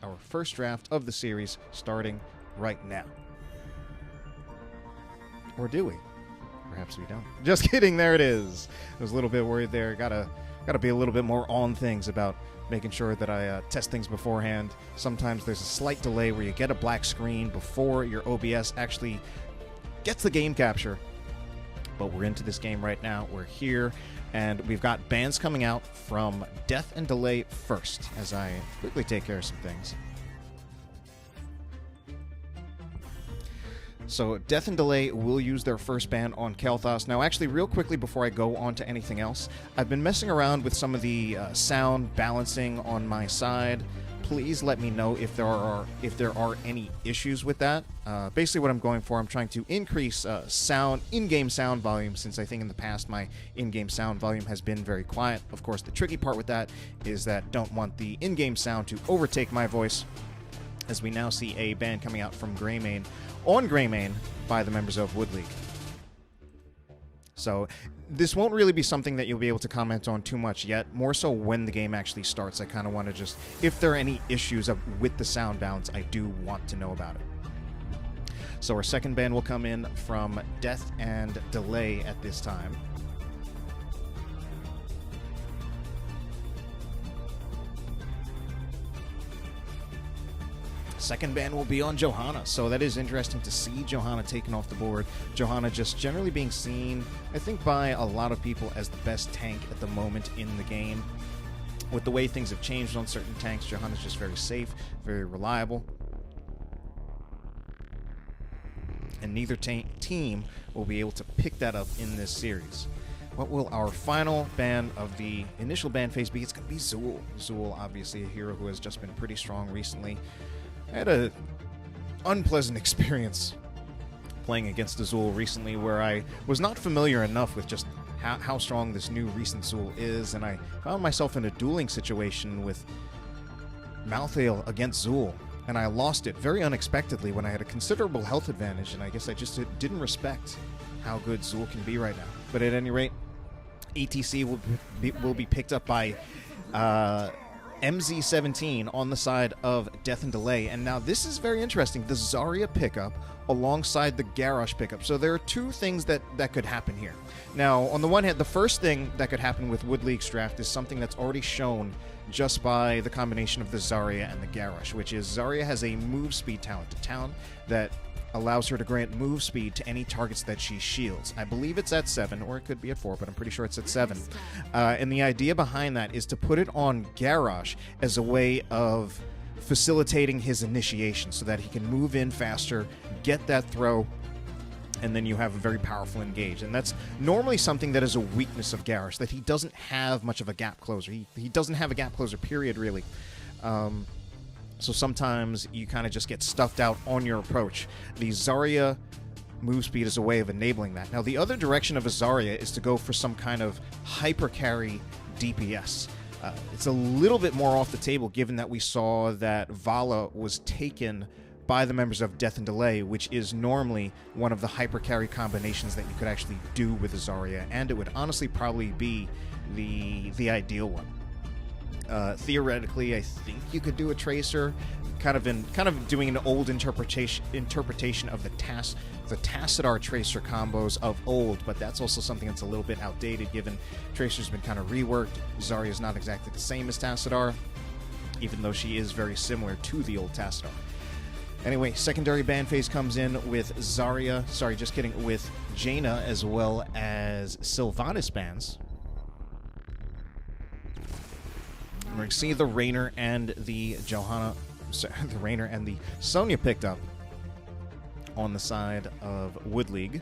our first draft of the series starting right now. Or do we? Perhaps we don't. Just kidding, there it is. I was a little bit worried there. Gotta be a little bit more on things about making sure that I test things beforehand. Sometimes there's a slight delay where you get a black screen before your OBS actually gets the game capture. But we're into this game right now. We're here, and we've got bans coming out from Death and Delay first, as I quickly take care of some things. So Death and Delay will use their first ban on Kel'Thas. Now, actually, real quickly before I go on to anything else, I've been messing around with some of the sound balancing on my side. Please let me know if there are any issues with that. Basically, what I'm going for, I'm trying to increase in-game sound volume, since I think in the past my in-game sound volume has been very quiet. Of course, the tricky part with that is that don't want the in-game sound to overtake my voice, as we now see a ban coming out from Greymane on Greymane by the members of Wood League. So this won't really be something that you'll be able to comment on too much yet, more so when the game actually starts. I kind of want to just, if there are any issues with the sound balance, I do want to know about it. So our second ban will come in from Death and Delay at this time. Second ban will be on Johanna, so that is interesting to see Johanna taken off the board. Johanna just generally being seen, I think, by a lot of people as the best tank at the moment in the game. With the way things have changed on certain tanks, Johanna's just very safe, very reliable. And neither team will be able to pick that up in this series. What will our final ban of the initial ban phase be? It's going to be Zool. Zool, obviously a hero who has just been pretty strong recently. I had an unpleasant experience playing against Azul recently where I was not familiar enough with just how strong this new recent Azul is, and I found myself in a dueling situation with Malthael against Zul, and I lost it very unexpectedly when I had a considerable health advantage, and I guess I just didn't respect how good Zul can be right now. But at any rate, ETC will be picked up by MZ17 on the side of Death and Delay. And now this is very interesting. The Zarya pickup alongside the Garrosh pickup. So there are two things that could happen here. Now, on the one hand, the first thing that could happen with Wood League's draft is something that's already shown just by the combination of the Zarya and the Garrosh, which is Zarya has a move speed talent, a talent that allows her to grant move speed to any targets that she shields. I believe it's at 7, or it could be at 4, but I'm pretty sure it's at 7. And the idea behind that is to put it on Garrosh as a way of facilitating his initiation so that he can move in faster, get that throw, and then you have a very powerful engage. And that's normally something that is a weakness of Garrosh, that he doesn't have much of a gap closer. He doesn't have a gap closer, period, really. So sometimes you kind of just get stuffed out on your approach. The Zarya move speed is a way of enabling that. Now, the other direction of a Zarya is to go for some kind of hyper carry DPS. It's a little bit more off the table, given that we saw that Vala was taken by the members of Death and Delay, which is normally one of the hyper carry combinations that you could actually do with a Zarya, and it would honestly probably be the ideal one. Theoretically, I think you could do a Tracer, kind of doing an old interpretation of the Tassadar Tracer combos of old, but that's also something that's a little bit outdated, given Tracer's been kind of reworked. Zarya's not exactly the same as Tassadar, even though she is very similar to the old Tassadar. Anyway, secondary ban phase comes in with with Jaina as well as Sylvanas bans. We're going to see the Raynor and the Sonya picked up on the side of Wood League.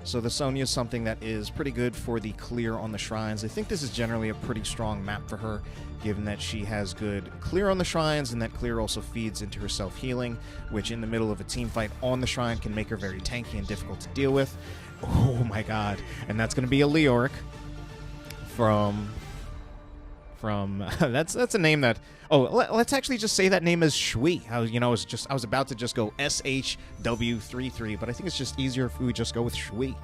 So the Sonya is something that is pretty good for the clear on the shrines. I think this is generally a pretty strong map for her, given that she has good clear on the shrines, and that clear also feeds into her self-healing, which in the middle of a team fight on the shrine can make her very tanky and difficult to deal with. Oh my god. And that's going to be a Leoric from from that's a name that let's actually just say that name as Shui. I was about to just go SHW33, but I think it's just easier if we just go with Shui.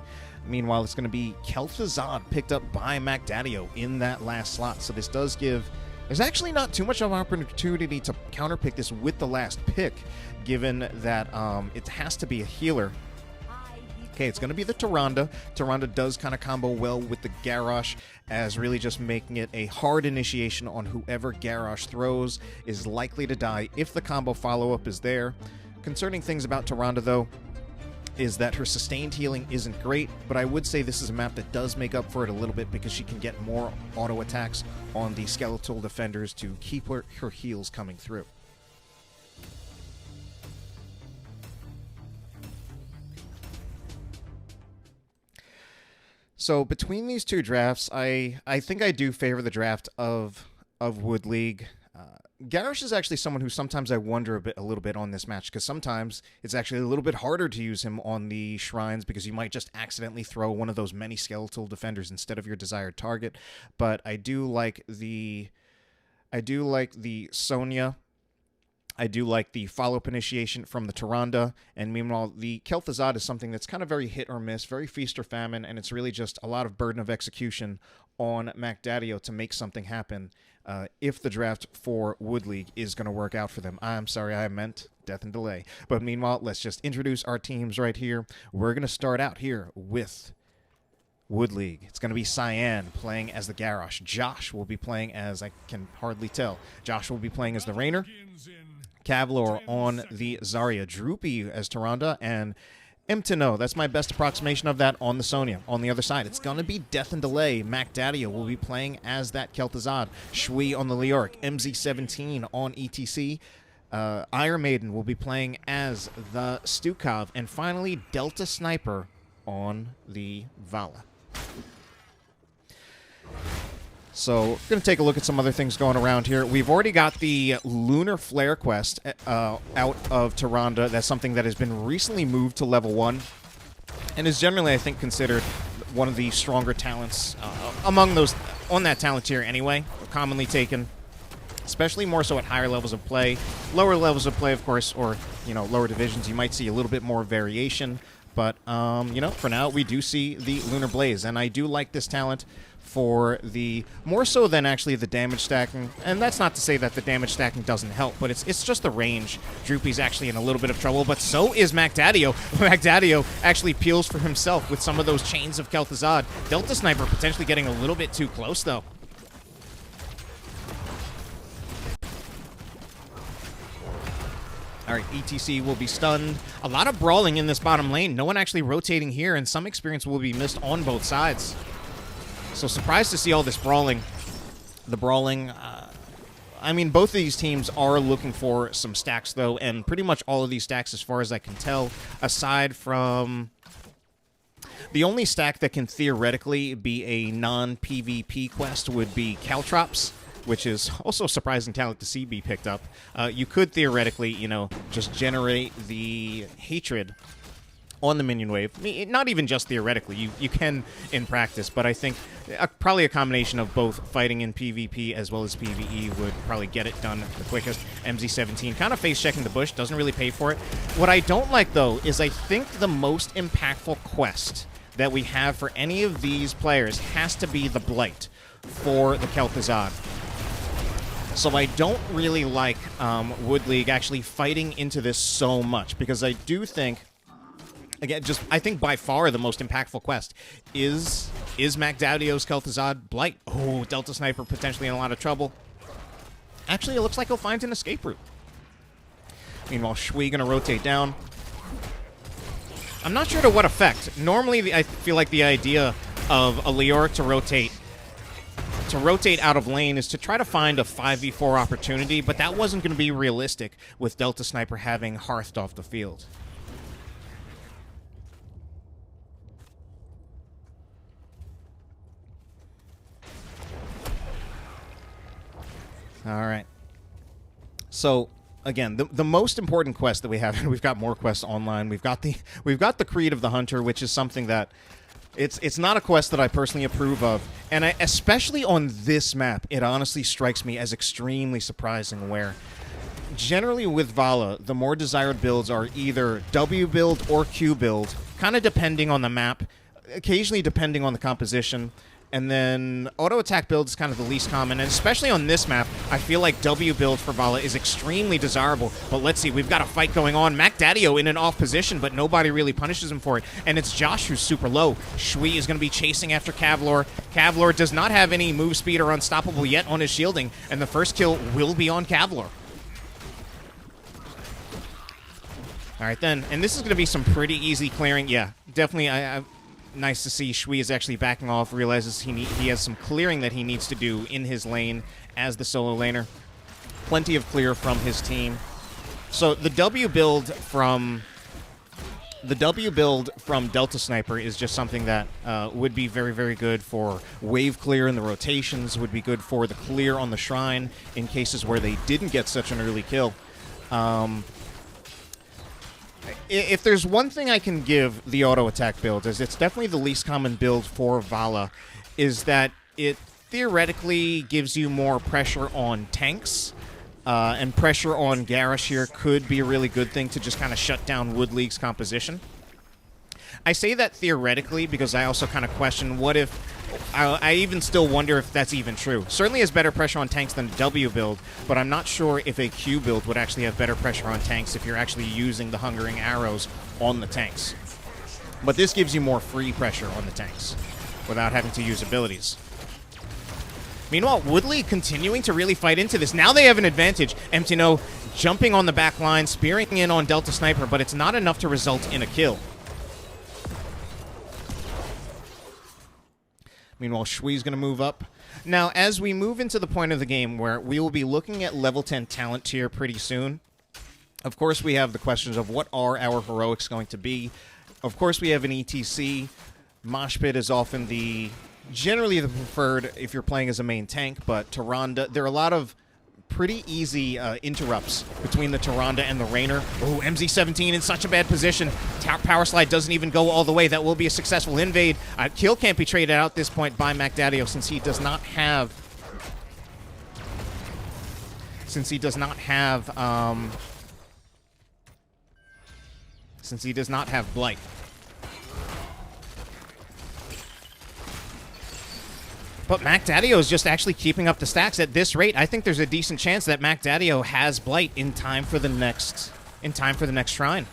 Meanwhile, it's going to be Kel'Thuzad picked up by MacDaddio in that last slot. So this does give... There's actually not too much of an opportunity to counterpick this with the last pick, given that it has to be a healer. Okay, it's going to be the Tyrande. Tyrande does kind of combo well with the Garrosh, as really just making it a hard initiation on whoever Garrosh throws is likely to die if the combo follow-up is there. Concerning things about Tyrande, though, is that her sustained healing isn't great, but I would say this is a map that does make up for it a little bit because she can get more auto attacks on the skeletal defenders to keep her heals coming through. So between these two drafts, I think I do favor the draft of Wood League. Garrosh is actually someone who sometimes I wonder a little bit on this match, because sometimes it's actually a little bit harder to use him on the shrines because you might just accidentally throw one of those many skeletal defenders instead of your desired target. But I do like the Sonya. I do like the follow-up initiation from the Tyrande, and meanwhile, the Kel'Thuzad is something that's kind of very hit or miss, very feast or famine, and it's really just a lot of burden of execution on MacDaddio to make something happen if the draft for Wood League is going to work out for them. I'm sorry, I meant Death and Delay. But meanwhile, let's just introduce our teams right here. We're going to start out here with Wood League. It's going to be Cyan playing as the Garrosh. Josh will be playing as, I can hardly tell, Josh will be playing as the Raynor. Kavlor on the Zarya, Droopy as Tyrande, and Imtino. That's my best approximation of that on the Sonya. On the other side, it's going to be Death and Delay. MacDaddio will be playing as that Kel'Thuzad. Shui on the Leoric. MZ17 on ETC. Iron Maiden will be playing as the Stukov. And finally, Delta Sniper on the Vala. So, we're going to take a look at some other things going around here. We've already got the Lunar Flare quest out of Tyrande. That's something that has been recently moved to level 1 and is generally, I think, considered one of the stronger talents among those on that talent tier anyway, commonly taken, especially more so at higher levels of play. Lower levels of play, of course, or, lower divisions, you might see a little bit more variation. But, for now, we do see the Lunar Blaze, and I do like this talent for the more so than actually the damage stacking. And that's not to say that the damage stacking doesn't help, but it's just the range. Droopy's actually in a little bit of trouble, but so is MacDaddio. MacDaddio actually peels for himself with some of those chains of Kel'Thuzad. Delta Sniper potentially getting a little bit too close, though. All right, ETC will be stunned. A lot of brawling in this bottom lane. No one actually rotating here, and some experience will be missed on both sides. So surprised to see all this brawling. The brawling, I mean, both of these teams are looking for some stacks, though, and pretty much all of these stacks, as far as I can tell, aside from the only stack that can theoretically be a non-PvP quest would be Caltrops, which is also a surprising talent to see be picked up. You could theoretically, just generate the hatred on the minion wave. Not even just theoretically. You can in practice, but I think probably a combination of both fighting in PvP as well as PvE would probably get it done the quickest. MZ17 kind of face-checking the bush, doesn't really pay for it. What I don't like, though, is I think the most impactful quest that we have for any of these players has to be the Blight for the Kel'Thuzad. So I don't really like Wood League actually fighting into this so much, because I do think, again, I think by far the most impactful quest is MacDaddio's Kel'Thuzad Blight. Oh, Delta Sniper potentially in a lot of trouble. Actually, it looks like he'll find an escape route. Meanwhile, Shui gonna rotate down. I'm not sure to what effect. Normally, I feel like the idea of a Leoric to rotate out of lane is to try to find a 5v4 opportunity, but that wasn't going to be realistic with Delta Sniper having Hearthed off the field. All right. So again, the most important quest that we have, and we've got more quests online. We've got the Creed of the Hunter, which is something that It's not a quest that I personally approve of, and especially on this map, it honestly strikes me as extremely surprising where generally with Vala, the more desired builds are either W build or Q build, kind of depending on the map, occasionally depending on the composition. And then auto attack build is kind of the least common, and especially on this map, I feel like W build for Vala is extremely desirable. But let's see, we've got a fight going on. Mac Daddio in an off position, but nobody really punishes him for it. And it's Josh who's super low. Shui is going to be chasing after Kavlor. Kavlor does not have any move speed or unstoppable yet on his shielding, and the first kill will be on Kavlor. All right, then, and this is going to be some pretty easy clearing. Yeah, definitely. Nice to see Shui is actually backing off, realizes he has some clearing that he needs to do in his lane as the solo laner. Plenty of clear from his team. So the W build from Delta Sniper is just something that would be very, very good for wave clear in the rotations, would be good for the clear on the shrine in cases where they didn't get such an early kill. If there's one thing I can give the auto attack build, is it's definitely the least common build for Vala, is that it theoretically gives you more pressure on tanks, and pressure on Garrosh here could be a really good thing to just kind of shut down Wood League's composition. I say that theoretically because I also kind of question what if... I even still wonder if that's even true. Certainly has better pressure on tanks than a W build, but I'm not sure if a Q build would actually have better pressure on tanks if you're actually using the Hungering Arrows on the tanks. But this gives you more free pressure on the tanks without having to use abilities. Meanwhile, Woodley continuing to really fight into this. Now they have an advantage. MTNO jumping on the back line, spearing in on Delta Sniper, but it's not enough to result in a kill. Meanwhile, Shui's going to move up. Now, as we move into the point of the game where we will be looking at level 10 talent tier pretty soon, of course we have the questions of what are our heroics going to be. Of course we have an ETC. Mosh Pit is often generally the preferred if you're playing as a main tank, but Tyrande, there are a lot of pretty easy interrupts between the Tyrande and the Rainer. Oh, MZ17 in such a bad position. Power Slide doesn't even go all the way. That will be a successful invade. Kill can't be traded out at this point by Mac Daddio since he does not have... Since he does not have Blight. But Mac Daddio is just actually keeping up the stacks at this rate. I think there's a decent chance that Mac Daddio has Blight in time for the next shrine.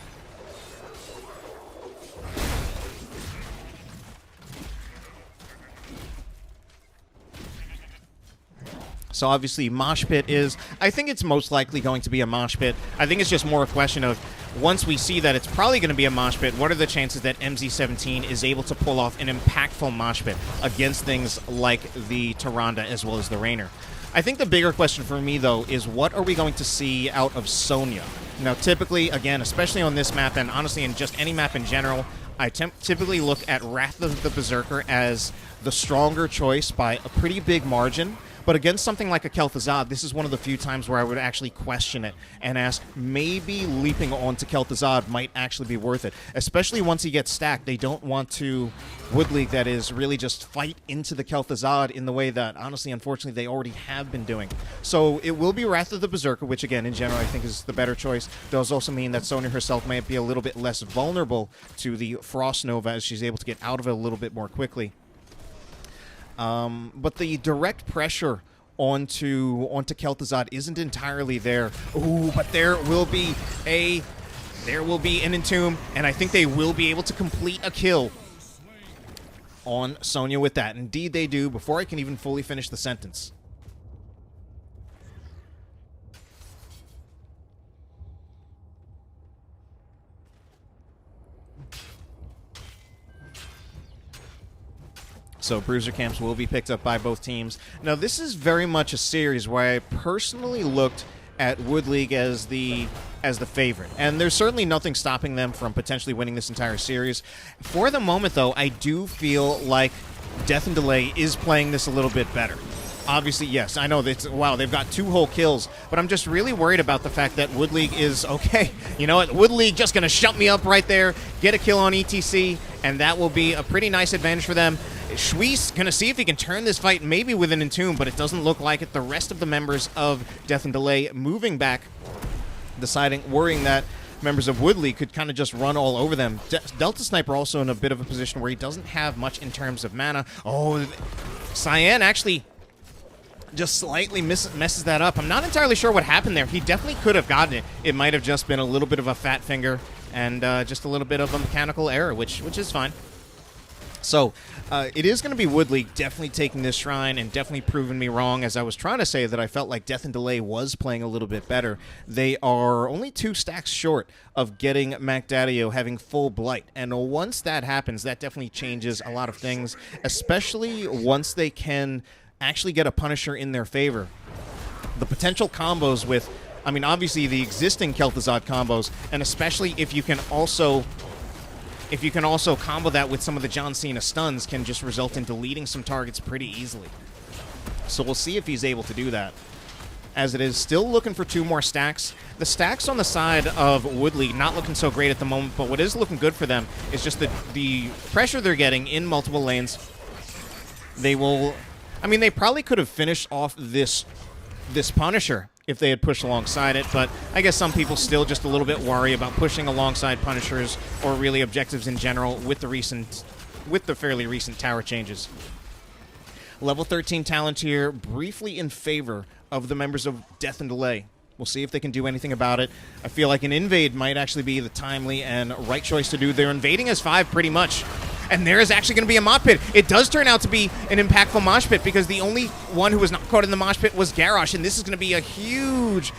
So obviously Mosh Pit is... I think it's most likely going to be a Mosh Pit. I think it's just more a question of, once we see that it's probably going to be a Mosh Pit, what are the chances that MZ17 is able to pull off an impactful Mosh Pit against things like the Tyrande as well as the Rainer? I think the bigger question for me, though, is what are we going to see out of Sonya? Now, typically, again, especially on this map, and honestly in just any map in general, I typically look at Wrath of the Berserker as the stronger choice by a pretty big margin. But against something like a Kel'Thuzad, this is one of the few times where I would actually question it and ask, maybe leaping onto Kel'Thuzad might actually be worth it. Especially once he gets stacked, they don't want to Wood League, that is, really just fight into the Kel'Thuzad in the way that, honestly, unfortunately, they already have been doing. So it will be Wrath of the Berserker, which, again, in general, I think is the better choice. It does also mean that Sonya herself might be a little bit less vulnerable to the Frost Nova as she's able to get out of it a little bit more quickly. But the direct pressure onto Kel'Thuzad isn't entirely there. Ooh, but there will be an Entomb, and I think they will be able to complete a kill on Sonya with that. Indeed they do, before I can even fully finish the sentence. So bruiser camps will be picked up by both teams. Now, this is very much a series where I personally looked at Wood League as the favorite, and there's certainly nothing stopping them from potentially winning this entire series. For the moment, though, I do feel like Death and Delay is playing this a little bit better. Obviously, yes, I know that, wow, they've got 2 whole kills, but I'm just really worried about the fact that Wood League is, okay, you know what, Wood League just going to shut me up right there, get a kill on ETC, and that will be a pretty nice advantage for them. Shui's going to see if he can turn this fight maybe with an Entomb, but it doesn't look like it. The rest of the members of Death and Delay moving back, worrying that members of Woodley could kind of just run all over them. Delta Sniper also in a bit of a position where he doesn't have much in terms of mana. Oh, Cyan actually just slightly messes that up. I'm not entirely sure what happened there. He definitely could have gotten it. It might have just been a little bit of a fat finger and just a little bit of a mechanical error, which is fine. So it is going to be Woodley definitely taking this shrine and definitely proving me wrong, as I was trying to say that I felt like Death and Delay was playing a little bit better. They are only 2 stacks short of getting Macdadio having full Blight. And once that happens, that definitely changes a lot of things, especially once they can actually get a Punisher in their favor. The potential combos with, I mean, obviously the existing Kel'Thuzad combos, and especially if you can also combo that with some of the John Cena stuns, can just result in deleting some targets pretty easily. So we'll see if he's able to do that. As it is, still looking for 2 more stacks. The stacks on the side of Woodley not looking so great at the moment, but what is looking good for them is just the pressure they're getting in multiple lanes. They will, I mean, they probably could have finished off this Punisher if they had pushed alongside it, but I guess some people still just a little bit worry about pushing alongside Punishers or really objectives in general with the fairly recent tower changes. Level 13 talent here, briefly in favor of the members of Death and Delay. We'll see if they can do anything about it. I feel like an invade might actually be the timely and right choice to do. They're invading as 5 pretty much. And there is actually going to be a mosh pit. It does turn out to be an impactful mosh pit because the only one who was not caught in the mosh pit was Garrosh, and this is going to be a huge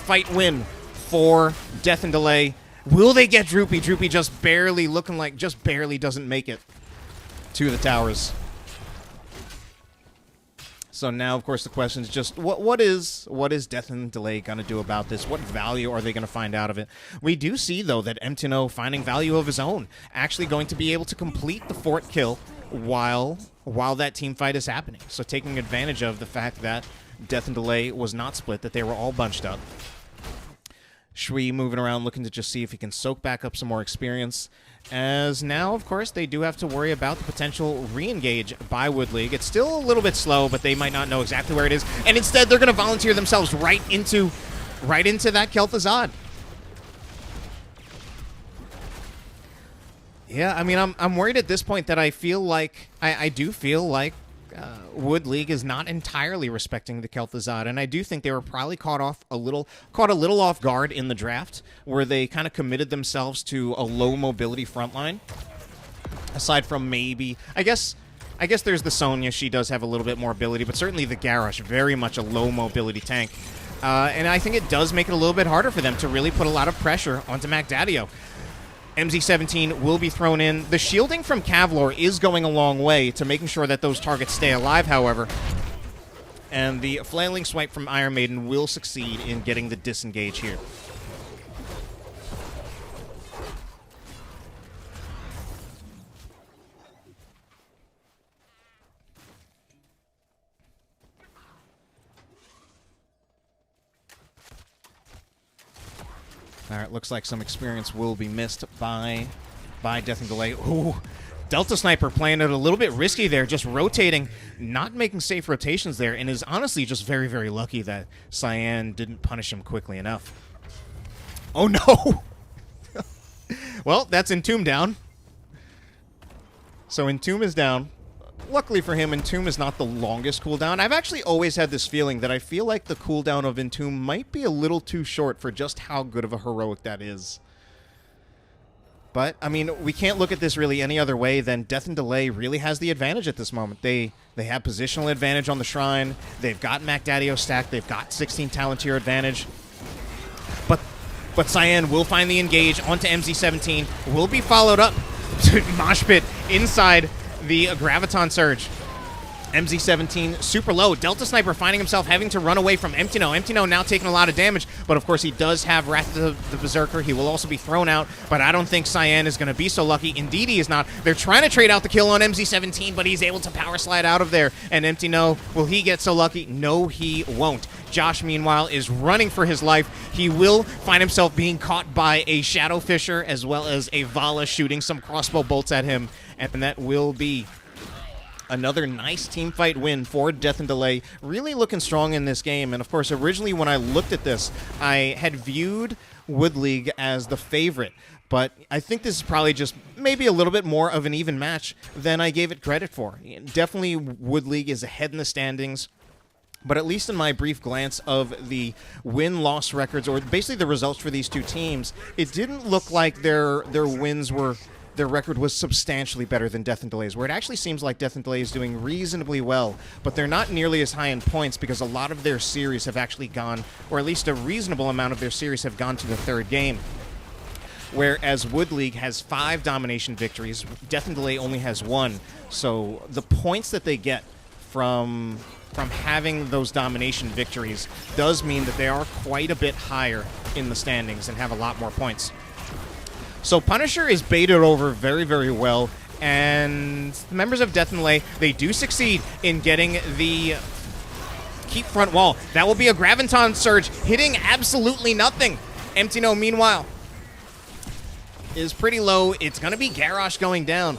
fight win for Death and Delay. Will they get Droopy? Droopy just barely doesn't make it to the towers. So now, of course, the question is just, what is Death and Delay going to do about this? What value are they going to find out of it? We do see, though, that MTNO finding value of his own, actually going to be able to complete the fort kill while that team fight is happening. So taking advantage of the fact that Death and Delay was not split, that they were all bunched up. Shui moving around looking to just see if he can soak back up some more experience. As now, of course, they do have to worry about the potential re-engage by Woodley. It's still a little bit slow, but they might not know exactly where it is. And instead, they're going to volunteer themselves right into that Kel'Thuzad. Yeah, I mean, I'm worried at this point that I feel like I do feel like Wood League is not entirely respecting the Kel'Thuzad, and I do think they were probably caught a little off guard in the draft, where they kind of committed themselves to a low mobility frontline. Aside from maybe, I guess there's the Sonya. She does have a little bit more ability, but certainly the Garrosh, very much a low mobility tank. And I think it does make it a little bit harder for them to really put a lot of pressure onto MacDaddio. MZ17 will be thrown in. The shielding from Kavlor is going a long way to making sure that those targets stay alive, however. And the flailing swipe from Iron Maiden will succeed in getting the disengage here. All right, looks like some experience will be missed by Death and Delay. Ooh, Delta Sniper playing it a little bit risky there, just rotating, not making safe rotations there, and is honestly just very, very lucky that Cyan didn't punish him quickly enough. Oh, no! Well, that's Entomb down. So Entomb is down. Luckily for him, Entomb is not the longest cooldown. I've actually always had this feeling that I feel like the cooldown of Entomb might be a little too short for just how good of a heroic that is. But, I mean, we can't look at this really any other way than Death and Delay really has the advantage at this moment. They have positional advantage on the Shrine. They've got MacDaddio stacked. They've got 16 talent tier advantage. But Cyan will find the engage onto MZ17. Will be followed up to Mosh Pit inside the Graviton Surge. MZ17 super low. Delta Sniper finding himself having to run away from Emptino. Emptino now taking a lot of damage, but of course he does have Wrath of the Berserker. He will also be thrown out, but I don't think Cyan is going to be so lucky. Indeed he is not. They're trying to trade out the kill on MZ17, but he's able to power slide out of there. And Emptino, will he get so lucky? No, he won't. Josh, meanwhile, is running for his life. He will find himself being caught by a Shadow Fisher as well as a Vala shooting some crossbow bolts at him, and that will be another nice team fight win for Death and Delay. Really looking strong in this game. And of course, originally when I looked at this, I had viewed Wood League as the favorite. But I think this is probably just maybe a little bit more of an even match than I gave it credit for. Definitely Wood League is ahead in the standings. But at least in my brief glance of the win-loss records, or basically the results for these two teams, it didn't look like their wins were... their record was substantially better than Death and Delay's, where it actually seems like Death and Delay is doing reasonably well, but they're not nearly as high in points because a lot of their series have actually gone, or at least a reasonable amount of their series have gone to the third game. Whereas Wood League has 5 domination victories, Death and Delay only has 1. So the points that they get from having those domination victories does mean that they are quite a bit higher in the standings and have a lot more points. So Punisher is baited over very, very well, and the members of Death and Delay, they do succeed in getting the keep front wall. That will be a Graviton Surge hitting absolutely nothing. Empty No, meanwhile, is pretty low. It's going to be Garrosh going down.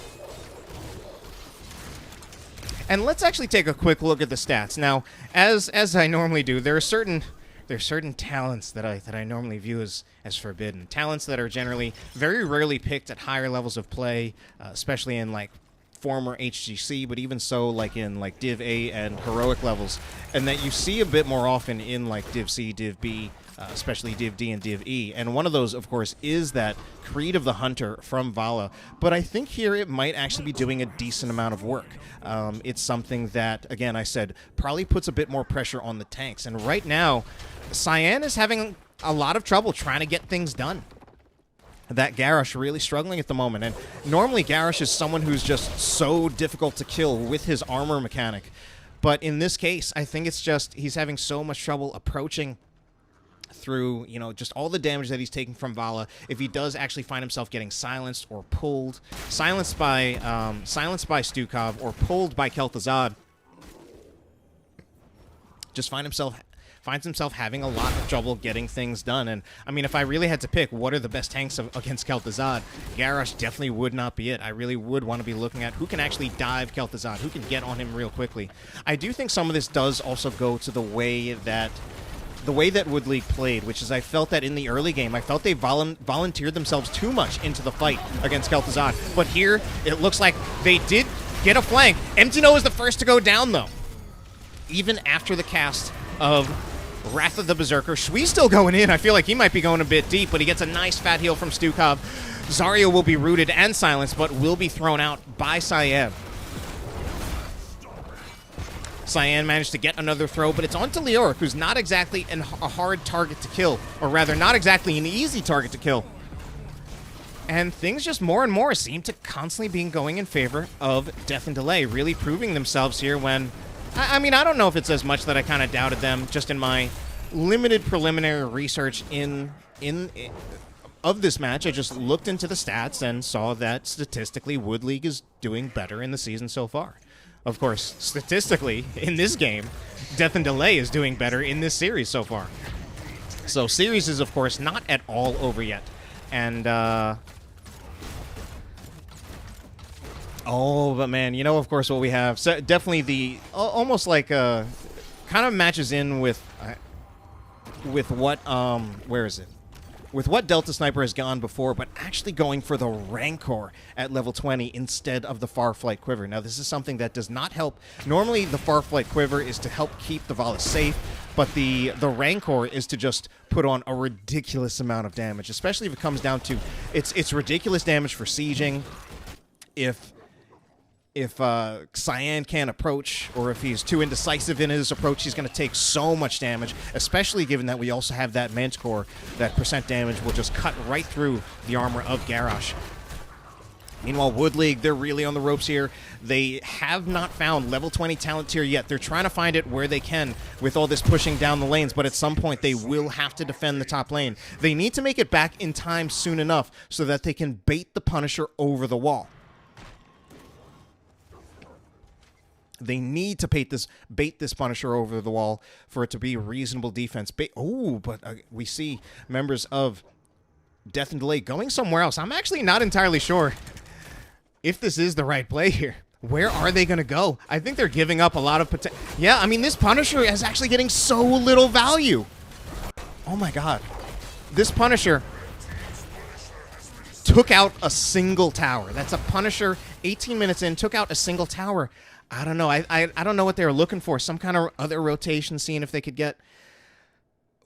And let's actually take a quick look at the stats. Now, as I normally do, there are certain talents that I normally view as forbidden. Talents that are generally very rarely picked at higher levels of play, especially in like former HGC, but even so like in like Div A and Heroic levels, and that you see a bit more often in like Div C, Div B, especially Div D and Div E. And one of those, of course, is that Creed of the Hunter from Vala. But I think here it might actually be doing a decent amount of work. It's something that, again, I said, probably puts a bit more pressure on the tanks. And right now, Cyan is having a lot of trouble trying to get things done. That Garrosh really struggling at the moment. And normally Garrosh is someone who's just so difficult to kill with his armor mechanic. But in this case, I think it's just he's having so much trouble approaching through, you know, just all the damage that he's taking from Vala. If he does actually find himself getting silenced or pulled, silenced by Stukov or pulled by Kel'Thuzad, just finds himself having a lot of trouble getting things done. And I mean, if I really had to pick what are the best tanks against Kel'Thuzad, Garrosh definitely would not be it. I really would want to be looking at who can actually dive Kel'Thuzad, who can get on him real quickly. I do think some of this does also go to the way that Wood League played, which is I felt that in the early game, I felt they volunteered themselves too much into the fight against Kel'Thuzad. But here, it looks like they did get a flank. Empty No is the first to go down, though. Even after the cast of Wrath of the Berserker. Shui's still going in. I feel like he might be going a bit deep, but he gets a nice fat heal from Stukov. Zarya will be rooted and silenced, but will be thrown out by Cyan. Cyan managed to get another throw, but it's onto Leoric, who's not exactly a hard target to kill, or rather, not exactly an easy target to kill. And things just more and more seem to constantly be going in favor of Death and Delay, really proving themselves here when... I mean, I don't know if it's as much that I kind of doubted them, just in my limited preliminary research of this match. I just looked into the stats and saw that statistically Wood League is doing better in the season so far. Of course, statistically, in this game, Death and Delay is doing better in this series so far. So, series is, of course, not at all over yet. And, oh, but man, you know, of course, what we have. So definitely the almost like kind of matches in with what where is it? With what Delta Sniper has gone before, but actually going for the Rancor at level 20 instead of the Farflight Quiver. Now, this is something that does not help. Normally, the Farflight Quiver is to help keep the Vala safe, but the Rancor is to just put on a ridiculous amount of damage, especially if it comes down to it's ridiculous damage for sieging. If Cyan can't approach, or if he's too indecisive in his approach, he's going to take so much damage, especially given that we also have that Manticore, that percent damage will just cut right through the armor of Garrosh. Meanwhile, Wood League, they're really on the ropes here. They have not found level 20 talent tier yet. They're trying to find it where they can with all this pushing down the lanes, but at some point they will have to defend the top lane. They need to make it back in time soon enough so that they can bait the Punisher over the wall. They need to bait this Punisher over the wall for it to be reasonable defense. But we see members of Death and Delay going somewhere else. I'm actually not entirely sure if this is the right play here. Where are they going to go? I think they're giving up a lot of potential. Yeah, I mean, this Punisher is actually getting so little value. Oh my god. This Punisher took out a single tower. That's a Punisher, 18 minutes in, took out a single tower. I don't know. I don't know what they were looking for. Some kind of other rotation, seeing if they could get...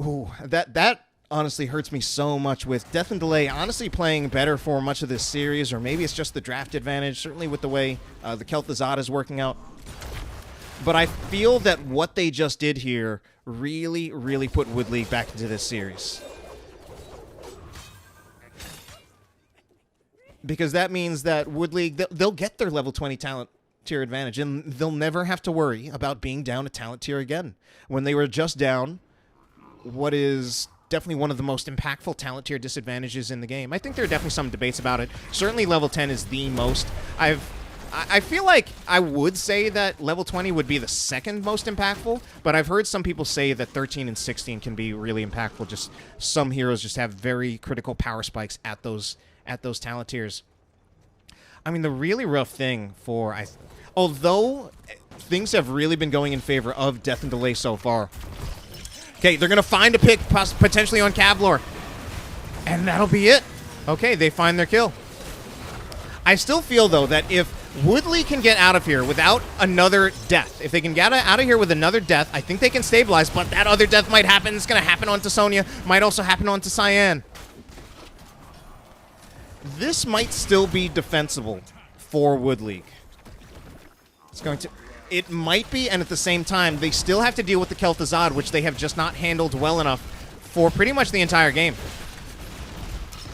Ooh, that honestly hurts me so much with Death and Delay honestly playing better for much of this series, or maybe it's just the draft advantage, certainly with the way the Kel'Thuzad is working out. But I feel that what they just did here really, really put Wood League back into this series. Because that means that Wood League, they'll get their level 20 talent tier advantage, and they'll never have to worry about being down a talent tier again. When they were just down what is definitely one of the most impactful talent tier disadvantages in the game. I think there are definitely some debates about it. Certainly level 10 is the most. I feel like I would say that level 20 would be the second most impactful, but I've heard some people say that 13 and 16 can be really impactful. Just some heroes just have very critical power spikes at those talent tiers. I mean, the really rough thing for... although things have really been going in favor of Death and Delay so far. Okay, they're going to find a pick potentially on Kavlor. And that'll be it. Okay, they find their kill. I still feel, though, that if Woodley can get out of here without another death, if they can get out of here with another death, I think they can stabilize, but that other death might happen. It's going to happen onto Sonya. Might also happen onto Cyan. This might still be defensible for Wood League. It's going to... It might be, and at the same time, they still have to deal with the Kel'Thuzad, which they have just not handled well enough for pretty much the entire game.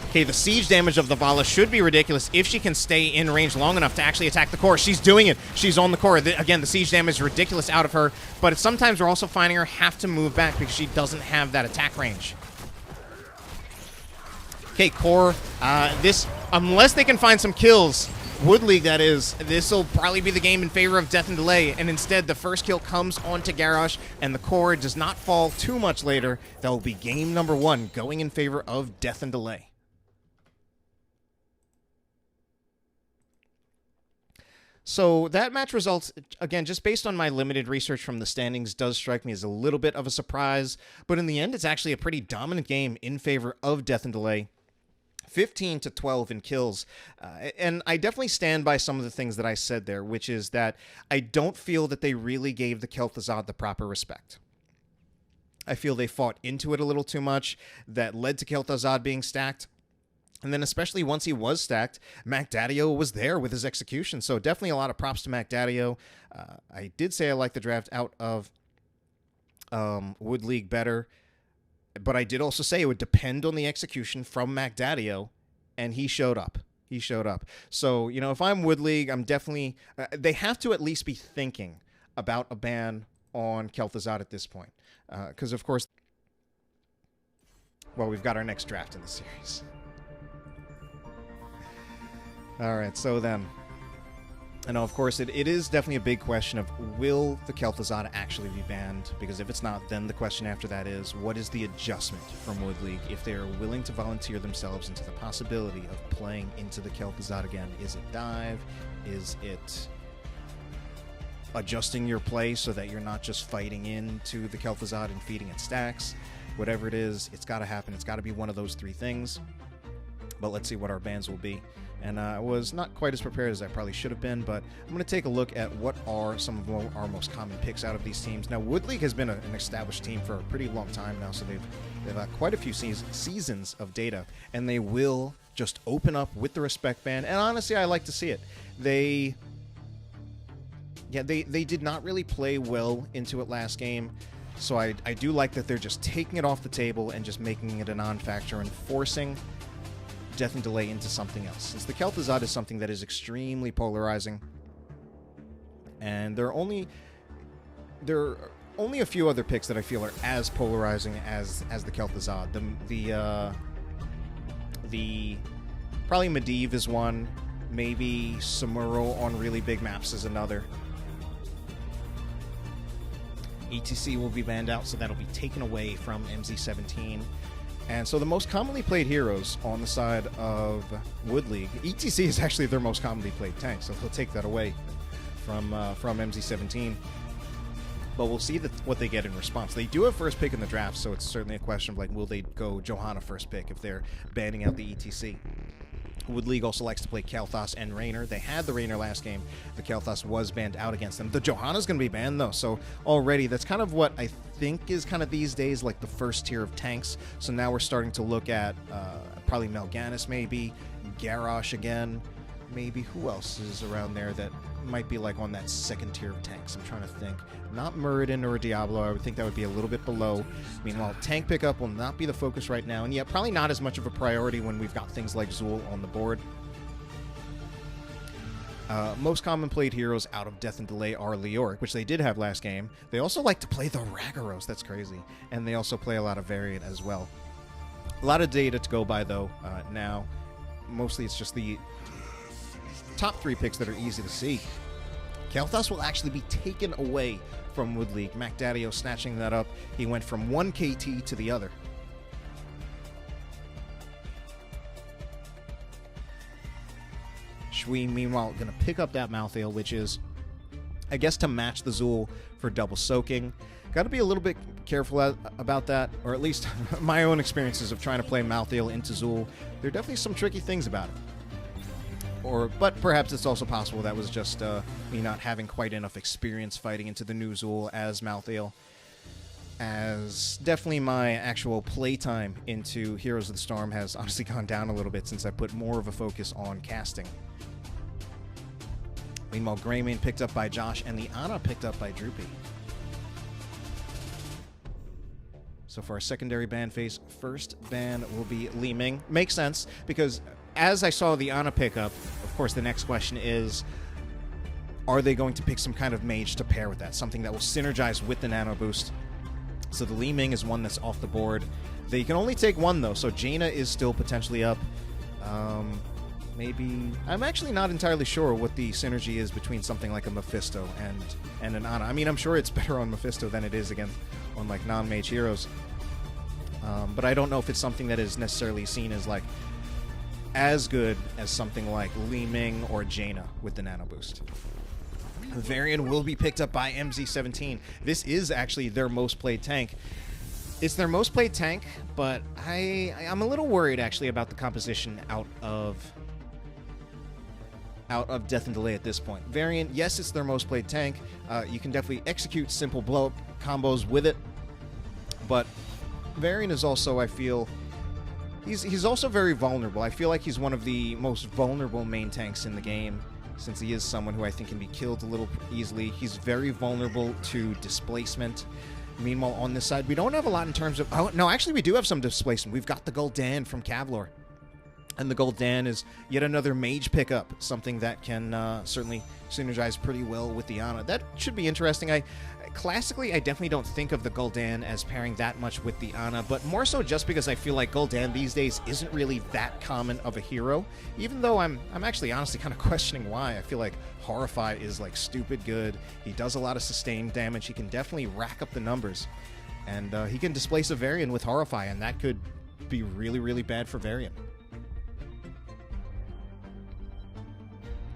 Okay, the siege damage of the Vala should be ridiculous if she can stay in range long enough to actually attack the core. She's doing it. She's on the core. Again, the siege damage is ridiculous out of her, but sometimes we're also finding her have to move back because she doesn't have that attack range. Okay, core, unless they can find some kills, Wood League, that is, this will probably be the game in favor of Death and Delay, and instead the first kill comes onto Garrosh, and the core does not fall too much later. That will be game number 1 going in favor of Death and Delay. So that match results, again, just based on my limited research from the standings, does strike me as a little bit of a surprise, but in the end, it's actually a pretty dominant game in favor of Death and Delay. 15-12 in kills, and I definitely stand by some of the things that I said there, which is that I don't feel that they really gave the Kel'Thuzad the proper respect. I feel they fought into it a little too much. That led to Kel'Thuzad being stacked. And then especially once he was stacked, Mac Daddio was there with his execution. So definitely a lot of props to Mac Daddio. I did say I like the draft out of Wood League better. But I did also say it would depend on the execution from Mac Daddio, and he showed up. He showed up. So, you know, if I'm Wood League, I'm definitely... they have to at least be thinking about a ban on Kel'Thuzad at this point. Because, of course... Well, we've got our next draft in the series. All right, so then... And of course, it is definitely a big question of, will the Kel'Thuzad actually be banned? Because if it's not, then the question after that is, what is the adjustment from Wood League if they are willing to volunteer themselves into the possibility of playing into the Kel'Thuzad again? Is it dive? Is it adjusting your play so that you're not just fighting into the Kel'Thuzad and feeding it stacks? Whatever it is, it's got to happen. It's got to be one of those 3 things. But let's see what our bans will be. And I was not quite as prepared as I probably should have been, but I'm going to take a look at what are some of our most common picks out of these teams. Now, Wood League has been an established team for a pretty long time now, so they've got quite a few seasons of data, and they will just open up with the respect ban, and honestly, I like to see it. They did not really play well into it last game, so I do like that they're just taking it off the table and just making it a non-factor and forcing Death and Delay into something else. Since the Kel'Thuzad is something that is extremely polarizing, and there are only a few other picks that I feel are as polarizing as the Kel'Thuzad. The probably Medivh is one, maybe Samuro on really big maps is another. ETC will be banned out, so that'll be taken away from MZ17. And so the most commonly played heroes on the side of Wood League, ETC is actually their most commonly played tank, so they'll take that away from MZ17. But we'll see what they get in response. They do have first pick in the draft, so it's certainly a question of, like, will they go Johanna first pick if they're banning out the ETC? Wood League also likes to play Kael'thas and Raynor. They had the Raynor last game. The Kael'thas was banned out against them. The Johanna's going to be banned, though, so already that's kind of what I think is kind of these days like the first tier of tanks. So now we're starting to look at probably Melganis maybe, Garrosh again, maybe who else is around there that might be like on that second tier of tanks. I'm trying to think. Not Muradin or Diablo. I would think that would be a little bit below. Meanwhile, tank pickup will not be the focus right now, and yet probably not as much of a priority when we've got things like Zul on the board. Most common played heroes out of Death and Delay are Leoric, which they did have last game. They also like to play the Raggaros. That's crazy. And they also play a lot of Variant as well. A lot of data to go by, though, now. Mostly it's just the top 3 picks that are easy to see. Kael'thas will actually be taken away from Wood League. MacDaddio snatching that up. He went from one KT to the other. Shui, meanwhile, going to pick up that Malthael, which is, I guess, to match the Zul for double soaking. Got to be a little bit careful about that, or at least my own experiences of trying to play Malthael into Zul. There are definitely some tricky things about it. But perhaps it's also possible that was just me not having quite enough experience fighting into the new Zul as Malthael. As definitely my actual playtime into Heroes of the Storm has honestly gone down a little bit since I put more of a focus on casting. Meanwhile, Greymane picked up by Josh, and the Ana picked up by Droopy. So for our secondary ban phase, first ban will be Li Ming. Makes sense, because as I saw the Ana pick up, of course the next question is, are they going to pick some kind of mage to pair with that? Something that will synergize with the nano boost. So the Li Ming is one that's off the board. They can only take one, though, so Jaina is still potentially up. Maybe... I'm actually not entirely sure what the synergy is between something like a Mephisto and an Ana. I mean, I'm sure it's better on Mephisto than it is, again, on, like, non-mage heroes. But I don't know if it's something that is necessarily seen as, like, as good as something like Li Ming or Jaina with the nano boost. Varian will be picked up by MZ17. This is actually their most played tank. It's their most played tank, but I'm a little worried actually about the composition out of Death and Delay at this point. Varian, yes, it's their most played tank. You can definitely execute simple blow-up combos with it, but Varian is also, I feel, he's also very vulnerable. I feel like he's one of the most vulnerable main tanks in the game, since he is someone who I think can be killed a little easily. He's very vulnerable to displacement. Meanwhile, on this side, we don't have a lot in terms of... Oh, no, actually, we do have some displacement. We've got the Gul'dan from Kavlor. And the Gul'dan is yet another mage pickup, something that can certainly synergize pretty well with the Ana. That should be interesting. Classically, I definitely don't think of the Gul'dan as pairing that much with the Ana, but more so just because I feel like Gul'dan these days isn't really that common of a hero, even though I'm actually honestly kind of questioning why. I feel like Horrify is like stupid good. He does a lot of sustained damage. He can definitely rack up the numbers, and he can displace a Varian with Horrify, and that could be really, really bad for Varian.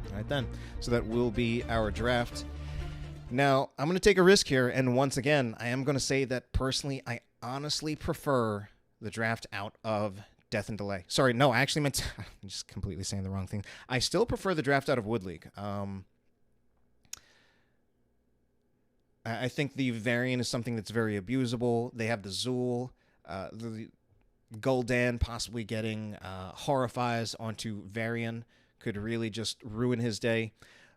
All right then, so that will be our draft. Now, I'm going to take a risk here, and once again, I am going to say that personally, I honestly prefer the draft out of Death and Delay. Sorry, no, I actually meant to, I'm just completely saying the wrong thing. I still prefer the draft out of Wood League. I think the Varian is something that's very abusable. They have the Zul, the Gul'dan possibly getting Horrifies onto Varian could really just ruin his day.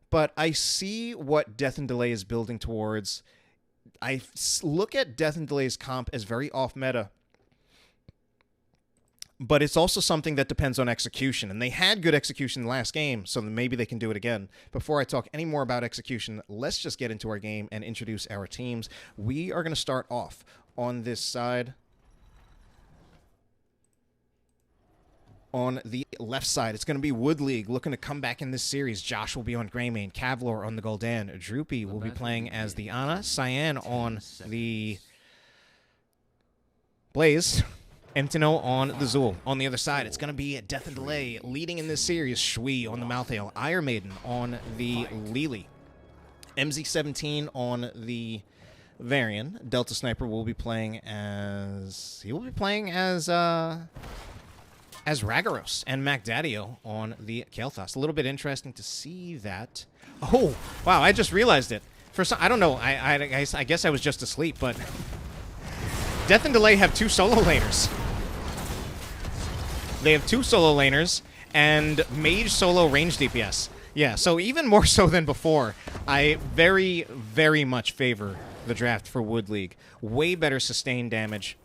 But I see what Death and Delay is building towards. I look at Death and Delay's comp as very off-meta. But it's also something that depends on execution. And they had good execution last game, so maybe they can do it again. Before I talk any more about execution, let's just get into our game and introduce our teams. We are going to start off on this side. On the left side, it's going to be Wood League looking to come back in this series. Josh will be on Greymane, Kavlor on the Gul'dan, Droopy will be playing as the Ana, Cyan on the Blaze, Emtino on the Zul. On the other side, it's going to be Death and Delay leading in this series. Shui on the Malthael, Iron Maiden on the Lili, MZ17 on the Varian. Delta Sniper will be playing as Ragaros, and Macdadio on the Kael'thas. A little bit interesting to see that. Oh, wow, I just realized it. For some, I don't know, I guess I was just asleep, but Death and Delay have 2 solo laners. They have 2 solo laners and mage solo range DPS. Yeah, so even more so than before, I very, very much favor the draft for Wood League. Way better sustained damage.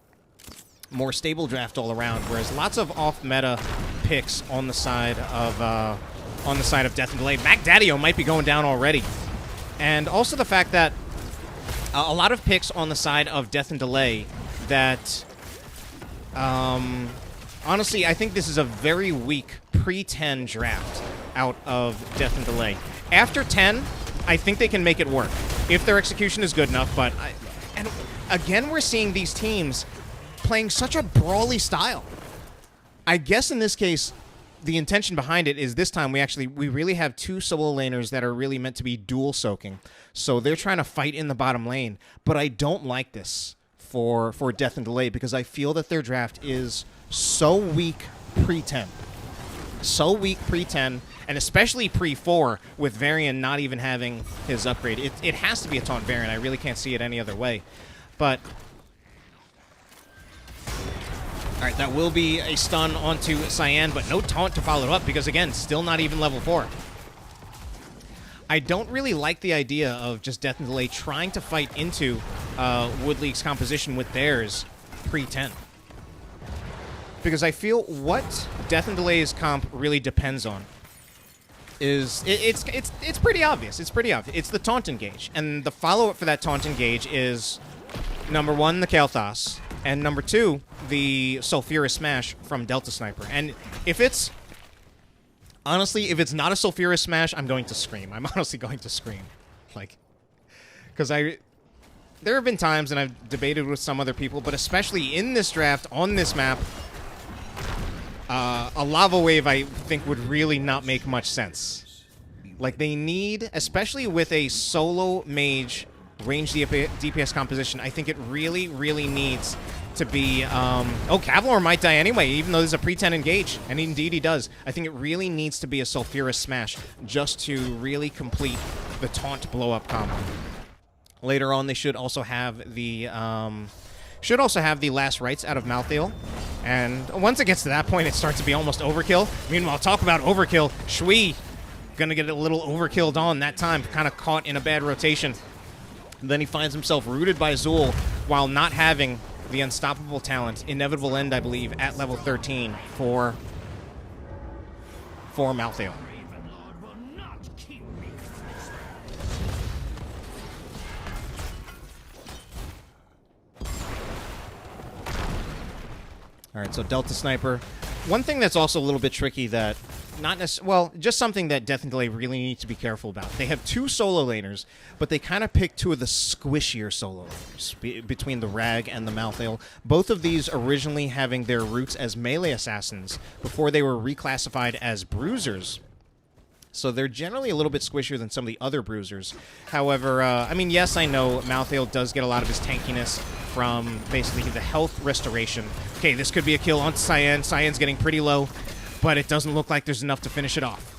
More stable draft all around, whereas lots of off-meta picks on the side of Death and Delay. Macdadio might be going down already. And also the fact that a lot of picks on the side of Death and Delay that, honestly, I think this is a very weak pre-10 draft out of Death and Delay. After 10, I think they can make it work if their execution is good enough, but and again, we're seeing these teams playing such a brawly style. I guess in this case, the intention behind it is this time we really have 2 solo laners that are really meant to be dual soaking. So they're trying to fight in the bottom lane, but I don't like this for Death and Delay because I feel that their draft is so weak pre-10. So weak pre-10, and especially pre-4 with Varian not even having his upgrade. It has to be a taunt Varian. I really can't see it any other way. But all right, that will be a stun onto Cyan, but no taunt to follow up because, again, still not even level 4. I don't really like the idea of just Death and Delay trying to fight into Wood League's composition with theirs pre-10. Because I feel what Death and Delay's comp really depends on is it's pretty obvious. It's pretty obvious. It's the taunt engage, and the follow-up for that taunt engage is number 1, the Kael'thas, and number 2, the Sulfurous Smash from Delta Sniper. And if it's honestly, if it's not a Sulfurous Smash, I'm going to scream. I'm honestly going to scream, like, because there have been times, and I've debated with some other people, but especially in this draft on this map. A Lava Wave, I think, would really not make much sense. Like, they need, especially with a solo mage range DPS composition, I think it really, really needs to be... oh, Kavlor might die anyway, even though there's a pre-10 engage. And indeed he does. I think it really needs to be a Sulfurous Smash just to really complete the taunt blow-up combo. Later on, they should also have the... last rites out of Malthael. And once it gets to that point, it starts to be almost overkill. Meanwhile, talk about overkill. Shui gonna get a little overkilled on that time, kind of caught in a bad rotation. And then he finds himself rooted by Zul while not having the unstoppable talent. Inevitable End, I believe, at level 13 for Malthael. All right, so Delta Sniper. One thing that's also a little bit tricky that, just something that Death and Delay really need to be careful about. They have 2 solo laners, but they kind of pick 2 of the squishier solo laners between the Rag and the Malthael. Both of these originally having their roots as melee assassins before they were reclassified as bruisers. So they're generally a little bit squishier than some of the other bruisers. However, I mean, yes, I know Malthael does get a lot of his tankiness from basically the health restoration. Okay, this could be a kill onto Cyan. Cyan's getting pretty low, but it doesn't look like there's enough to finish it off.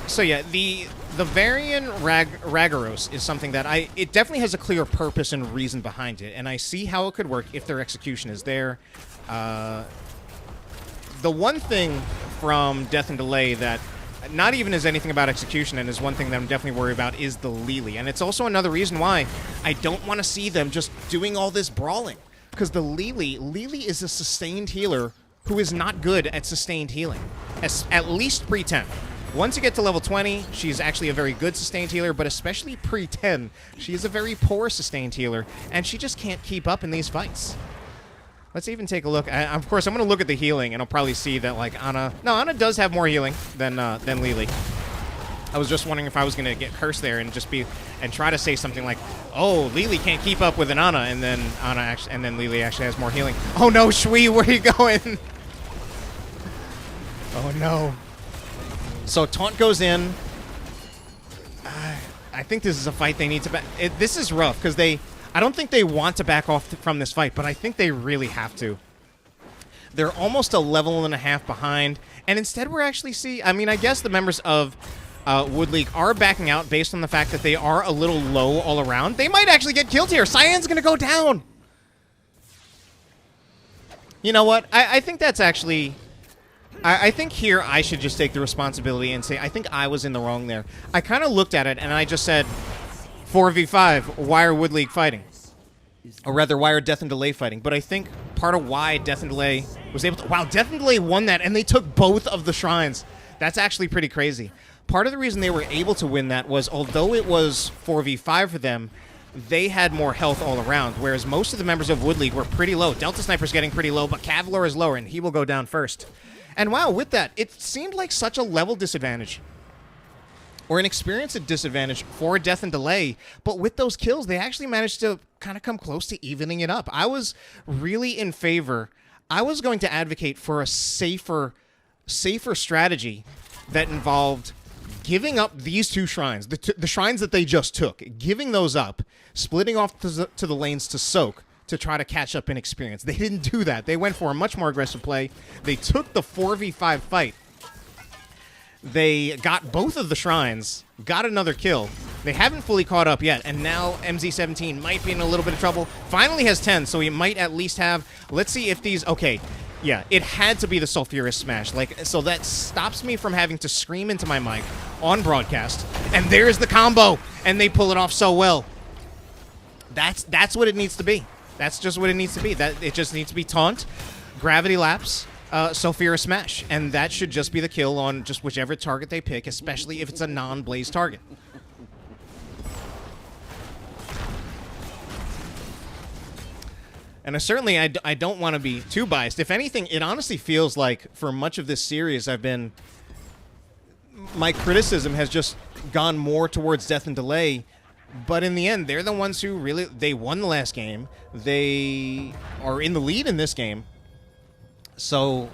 So yeah, the Varian Ragaros is something that it definitely has a clear purpose and reason behind it, and I see how it could work if their execution is there. The one thing from Death and Delay that not even is anything about execution and is one thing that I'm definitely worried about is the Lili. And it's also another reason why I don't want to see them just doing all this brawling. Because the Lili is a sustained healer who is not good at sustained healing. At least pre-10. Once you get to level 20, she's actually a very good sustained healer, but especially pre-10, she is a very poor sustained healer, and she just can't keep up in these fights. Let's even take a look. Of course, I'm going to look at the healing, and I'll probably see that, like, Ana... No, Ana does have more healing than Lily. I was just wondering if I was going to get cursed there and just be... And try to say something like, oh, Lily can't keep up with an Ana, and then Lily actually has more healing. Oh, no, Shui, where are you going? Oh, no. So, taunt goes in. I think this is a fight they need to... This is rough, because they... I don't think they want to back off from this fight, but I think they really have to. They're almost a level and a half behind, and instead we're actually I mean, I guess the members of Wood League are backing out based on the fact that they are a little low all around. They might actually get killed here. Cyan's going to go down. You know what? I think that's actually... I think here I should just take the responsibility and say, I think I was in the wrong there. I kind of looked at it, and I just said... 4v5, why are Wood League fighting? Or rather, why are Death and Delay fighting? But I think part of why Death and Delay was able to... Wow, Death and Delay won that, and they took both of the shrines. That's actually pretty crazy. Part of the reason they were able to win that was, although it was 4v5 for them, they had more health all around, whereas most of the members of Wood League were pretty low. Delta Sniper's getting pretty low, but Cavalier is lower, and he will go down first. And wow, with that, it seemed like such a level disadvantage. Or an experience disadvantage for Death and Delay, but with those kills, they actually managed to kind of come close to evening it up. I was really in favor. I was going to advocate for a safer strategy that involved giving up these two shrines, the shrines that they just took, giving those up, splitting off to the lanes to soak, to try to catch up in experience. They didn't do that. They went for a much more aggressive play. They took the 4v5 fight. They got both of the shrines, got another kill. They haven't fully caught up yet, and now MZ17 might be in a little bit of trouble. Finally has 10, so he might at least have... Let's see if these... Okay, yeah, it had to be the Sulfurous Smash. So that stops me from having to scream into my mic on broadcast. And there's the combo, and they pull it off so well. That's what it needs to be. That's just what it needs to be. It just needs to be taunt, gravity lapse, Sulfurous Smash, and that should just be the kill on just whichever target they pick, especially if it's a non-Blaze target. And certainly, I don't want to be too biased. If anything, it honestly feels like for much of this series, my criticism has just gone more towards Death and Delay. But in the end, they're the ones who really... They won the last game. They are in the lead in this game. So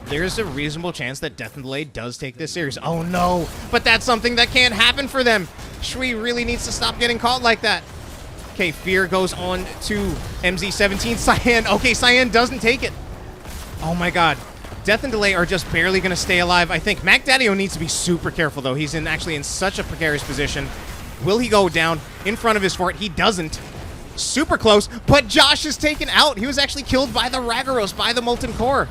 there's a reasonable chance that Death and Delay does take this series. Oh, no. But that's something that can't happen for them. Shui really needs to stop getting caught like that. Okay, Fear goes on to MZ17. Cyan. Okay, Cyan doesn't take it. Oh, my God. Death and Delay are just barely going to stay alive, I think. Mac Daddio needs to be super careful, though. He's actually in such a precarious position. Will he go down in front of his fort? He doesn't. Super close, but Josh is taken out. He was actually killed by the Raggaros, by the Molten Core.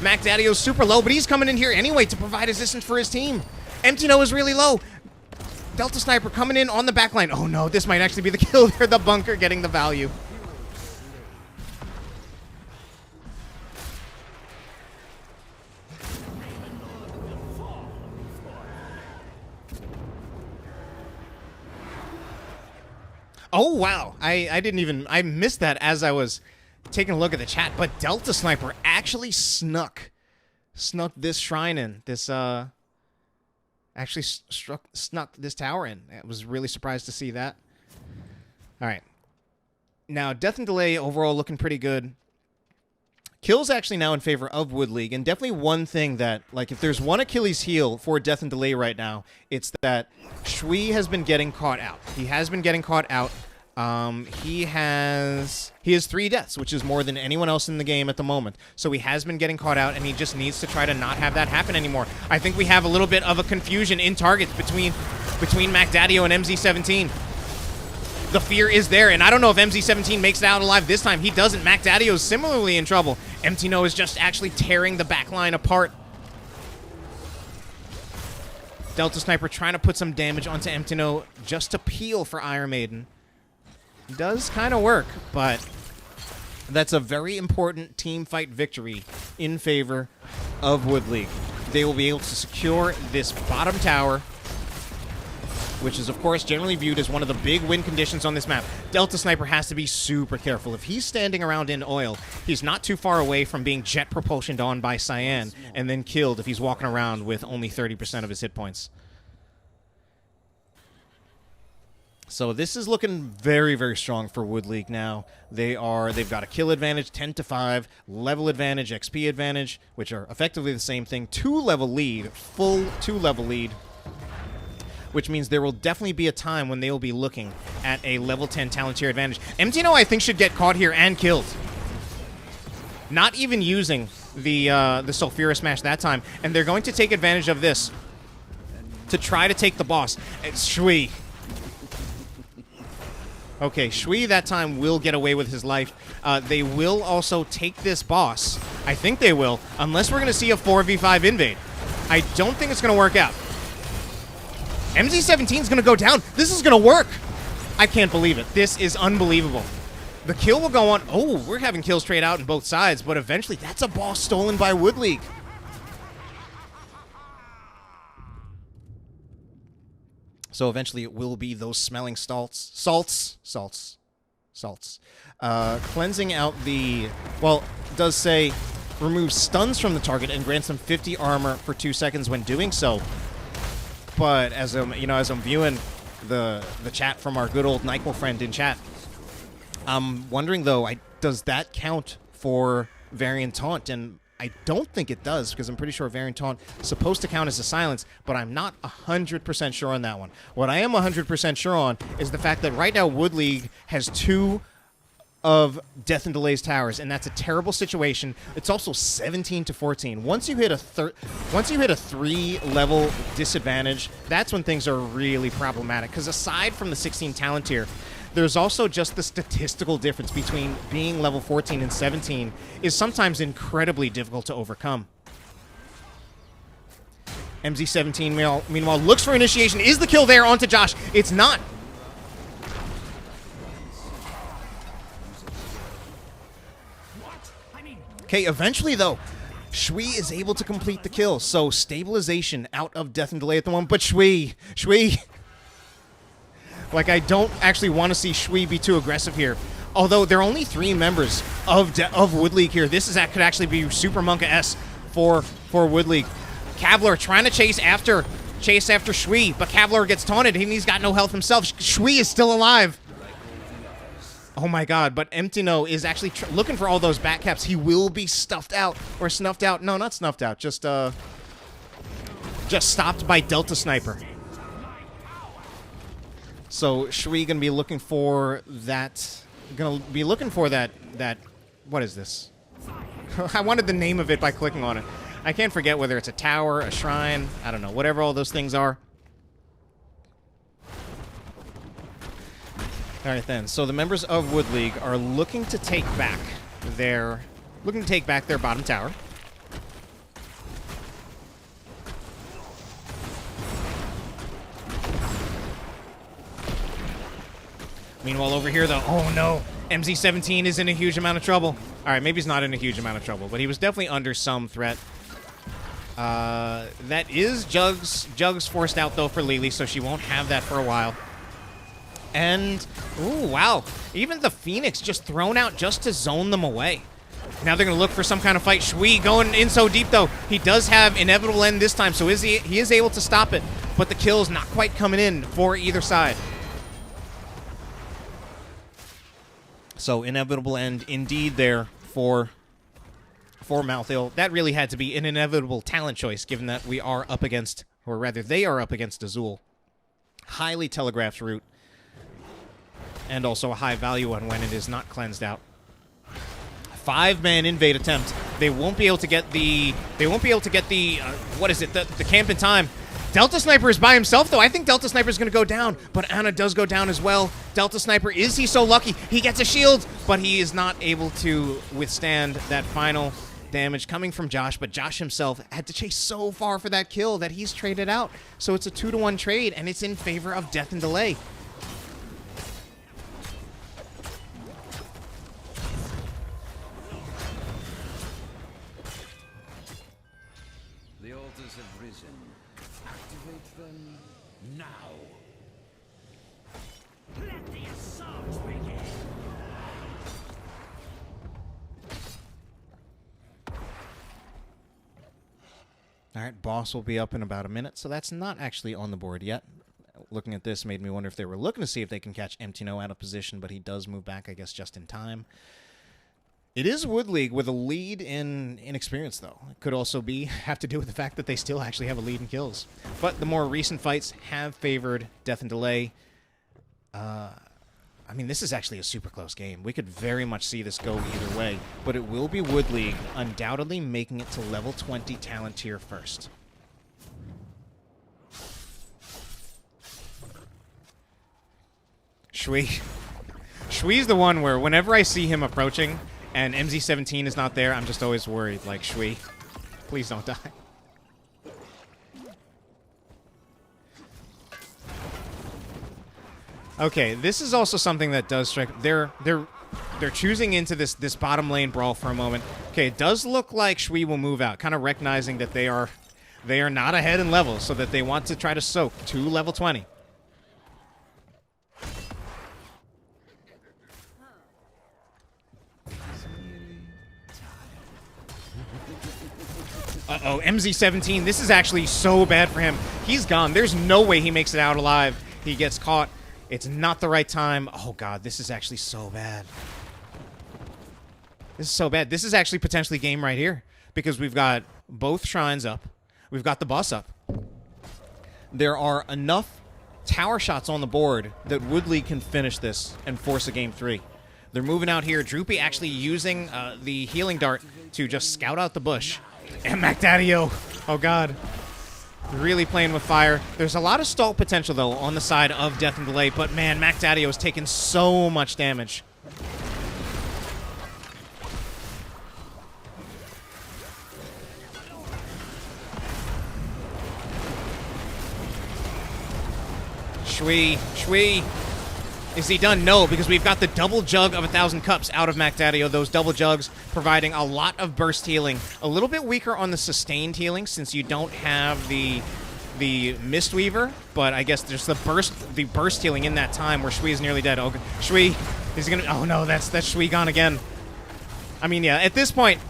Mac Daddio's super low, but he's coming in here anyway to provide assistance for his team. Empty No is really low. Delta Sniper coming in on the back line. Oh no, this might actually be the kill there. The bunker getting the value. Oh, wow. I missed that as I was taking a look at the chat, but Delta Sniper actually snuck this shrine in. Actually snuck this tower in. I was really surprised to see that. All right. Now, Death and Delay overall looking pretty good. Kill's actually now in favor of Wood League, and definitely one thing that, like, if there's one Achilles heel for Death and Delay right now, it's that Shui has been getting caught out. He has been getting caught out. He has 3 deaths, which is more than anyone else in the game at the moment. So he has been getting caught out, and he just needs to try to not have that happen anymore. I think we have a little bit of a confusion in targets between Mac Daddio and MZ17. The fear is there, and I don't know if MZ17 makes it out alive this time. He doesn't. Mac Daddio is similarly in trouble. Empty No is just actually tearing the back line apart. Delta Sniper trying to put some damage onto Empty No just to peel for Iron Maiden. Does kind of work, but that's a very important team fight victory in favor of Wood League. They will be able to secure this bottom tower. which is, of course, generally viewed as one of the big win conditions on this map. Delta Sniper has to be super careful. If he's standing around in oil, he's not too far away from being jet propulsioned on by Cyan and then killed if he's walking around with only 30% of his hit points. So this is looking very, very strong for Wood League now. They've got a kill advantage, 10-5, level advantage, XP advantage, which are effectively the same thing. 2-level lead, full 2-level lead, which means there will definitely be a time when they will be looking at a level 10 talent tier advantage. MTNO, I think, should get caught here and killed. Not even using the Sulfura Smash that time, and they're going to take advantage of this to try to take the boss. It's Shui. Okay, Shui that time will get away with his life. They will also take this boss. I think they will, unless we're going to see a 4v5 invade. I don't think it's going to work out. MZ17 is going to go down. This is going to work. I can't believe it. This is unbelievable. The kill will go on. Oh, we're having kills straight out on both sides, but eventually that's a boss stolen by Wood League. So eventually it will be those smelling salts. Cleansing out the, well, it does say removes stuns from the target and grants them 50 armor for 2 seconds when doing so. But as I'm viewing the chat from our good old Nyquil friend in chat, I'm wondering though, does that count for Variant Taunt? And I don't think it does, because I'm pretty sure Variant Taunt is supposed to count as a silence, but I'm not 100% sure on that one. What I am 100% sure on is the fact that right now Wood League has 2 of Death and Delay's towers, and that's a terrible situation. It's also 17-14. Once you hit a 3-level disadvantage, that's when things are really problematic, because aside from the 16 talent tier, there's also just the statistical difference between being level 14 and 17 is sometimes incredibly difficult to overcome. MZ17, meanwhile, looks for initiation. Is the kill there onto Josh? It's not. Okay, eventually, though, Shui is able to complete the kill. So, stabilization out of Death and Delay at the moment. But Shui... Like, I don't actually want to see Shui be too aggressive here. Although there are only 3 members of Wood League here. This could actually be Super Monka-S for Wood League. Kavlar trying to chase after Shui, but Kavlar gets taunted and he's got no health himself. Shui is still alive. Oh my god, but MTNO is actually looking for all those back caps. He will be stuffed out, or snuffed out. No, not snuffed out, just stopped by Delta Sniper. So Shui gonna be looking for that. What is this? I wanted the name of it by clicking on it. I can't forget whether it's a tower, a shrine. I don't know. Whatever all those things are. All right then. So the members of Wood League are looking to take back their bottom tower. Meanwhile, over here, though, oh no, MZ17 is in a huge amount of trouble. All right, maybe he's not in a huge amount of trouble, but he was definitely under some threat. That is Jugs forced out, though, for Lily, so she won't have that for a while. And, ooh, wow, even the Phoenix just thrown out just to zone them away. Now they're going to look for some kind of fight. Shui going in so deep, though. He does have Inevitable End this time, so he is able to stop it, but the kill's not quite coming in for either side. So Inevitable End indeed there for Malthael. That really had to be an inevitable talent choice, given that we are up against, or rather they are up against Azul. Highly telegraphed route. And also a high value one when it is not cleansed out. 5-man invade attempt. They won't be able to get the what is it? The camp in time. Delta Sniper is by himself, though. I think Delta Sniper is going to go down, but Ana does go down as well. Delta Sniper, is he so lucky? He gets a shield, but he is not able to withstand that final damage coming from Josh, but Josh himself had to chase so far for that kill that he's traded out. So it's a 2-to-1 trade, and it's in favor of Death and Delay. The altars have risen. Activate them now. All right, boss will be up in about a minute, so that's not actually on the board yet. Looking at this made me wonder if they were looking to see if they can catch Empty No out of position, but he does move back, I guess, just in time. It is Wood League with a lead in experience, though. It could also have to do with the fact that they still actually have a lead in kills. But the more recent fights have favored Death and Delay. I mean, this is actually a super close game. We could very much see this go either way, but it will be Wood League undoubtedly making it to level 20 talent tier first. Shwee's the one where whenever I see him approaching and MZ17 is not there, I'm just always worried, like, Shwee, please don't die. Okay, this is also something that does strike. They're choosing into this bottom lane brawl for a moment. Okay, it does look like Shwee will move out, kind of recognizing that they are not ahead in levels, so that they want to try to soak to level 20. Uh-oh, MZ17, this is actually so bad for him. He's gone. There's no way he makes it out alive. He gets caught. It's not the right time. Oh, God, this is actually so bad. This is so bad. This is actually potentially game right here because we've got both shrines up. We've got the boss up. There are enough tower shots on the board that Wood League can finish this and force a game 3. They're moving out here. Droopy actually using the healing dart to just scout out the bush. And MacDaddy-O. Oh, God. Really playing with fire. There's a lot of stall potential, though, on the side of Death and Delay. But, man, MacDaddy-O has taken so much damage. Shwee. Is he done? No, because we've got the double jug of 1,000 cups out of MacDaddy-O. Those double jugs providing a lot of burst healing. A little bit weaker on the sustained healing since you don't have the Mistweaver, but I guess there's the burst healing in that time where Shwee is nearly dead. Oh, Shwee, is he gonna? Oh no, that's Shwee gone again. I mean, yeah, at this point,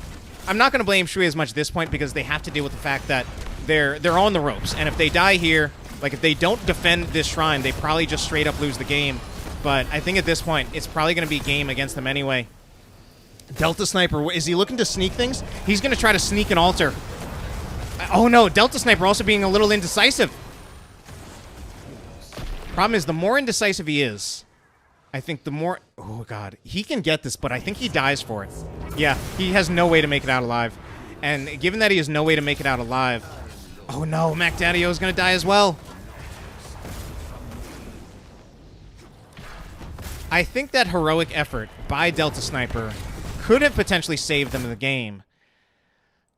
I'm not gonna blame Shwee as much at this point because they have to deal with the fact that they're on the ropes, and if they die here, like if they don't defend this shrine, they probably just straight up lose the game. But I think at this point, it's probably going to be game against them anyway. Delta Sniper, is he looking to sneak things? He's going to try to sneak an altar. Oh no, Delta Sniper also being a little indecisive. Problem is, the more indecisive he is, I think the more... Oh God, he can get this, but I think he dies for it. Yeah, he has no way to make it out alive. And given that he has no way to make it out alive... Oh no, MacDaddy-O is going to die as well. I think that heroic effort by Delta Sniper could have potentially saved them in the game.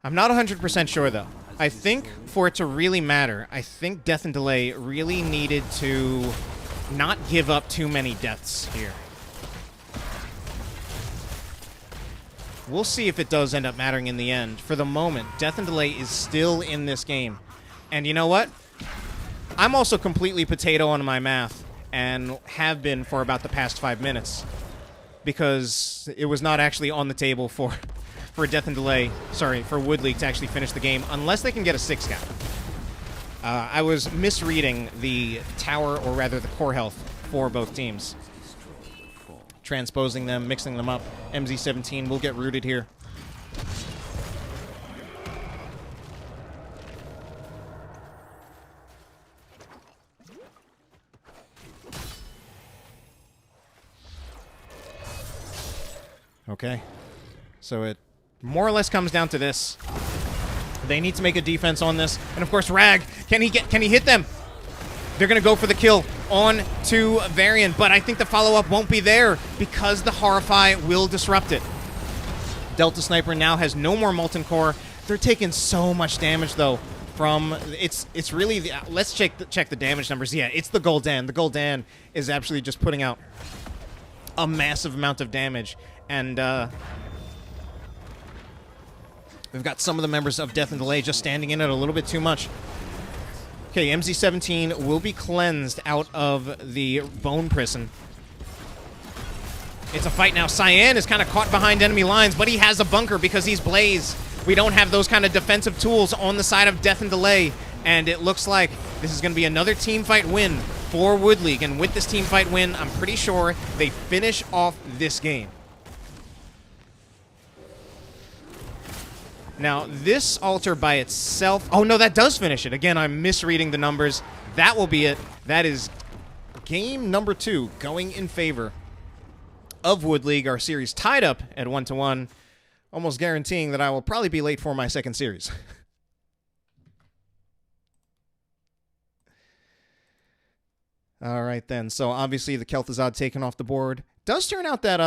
I'm not 100% sure, though. I think for it to really matter, I think Death and Delay really needed to not give up too many deaths here. We'll see if it does end up mattering in the end. For the moment, Death and Delay is still in this game. And you know what? I'm also completely potato on my math. And have been for about the past 5 minutes, because it was not actually on the table for Death and Delay, sorry, for Wood League to actually finish the game, unless they can get a 6 gap. I was misreading the tower, or rather the core health, for both teams. Transposing them, mixing them up. MZ17 will get rooted here. Okay, so it more or less comes down to this. They need to make a defense on this, and of course, Rag, can he hit them? They're gonna go for the kill on to Varian, but I think the follow-up won't be there because the Horrify will disrupt it. Delta Sniper now has no more Molten Core. They're taking so much damage though from it's really the, let's check the damage numbers. Yeah, it's the Gul'dan. The Gul'dan is actually just putting out a massive amount of damage. And we've got some of the members of Death and Delay just standing in it a little bit too much. Okay, MZ17 will be cleansed out of the Bone Prison. It's a fight now. Cyan is kind of caught behind enemy lines, but he has a bunker because he's Blaze. We don't have those kind of defensive tools on the side of Death and Delay, and it looks like this is going to be another team fight win for Wood League. And with this team fight win, I'm pretty sure they finish off this game. Now, this altar by itself... Oh, no, that does finish it. Again, I'm misreading the numbers. That will be it. That is game number 2 going in favor of Wood League. Our series tied up at 1-1. Almost guaranteeing that I will probably be late for my second series. All right, then. So, obviously, the Kel'Thuzad taken off the board. Does turn out that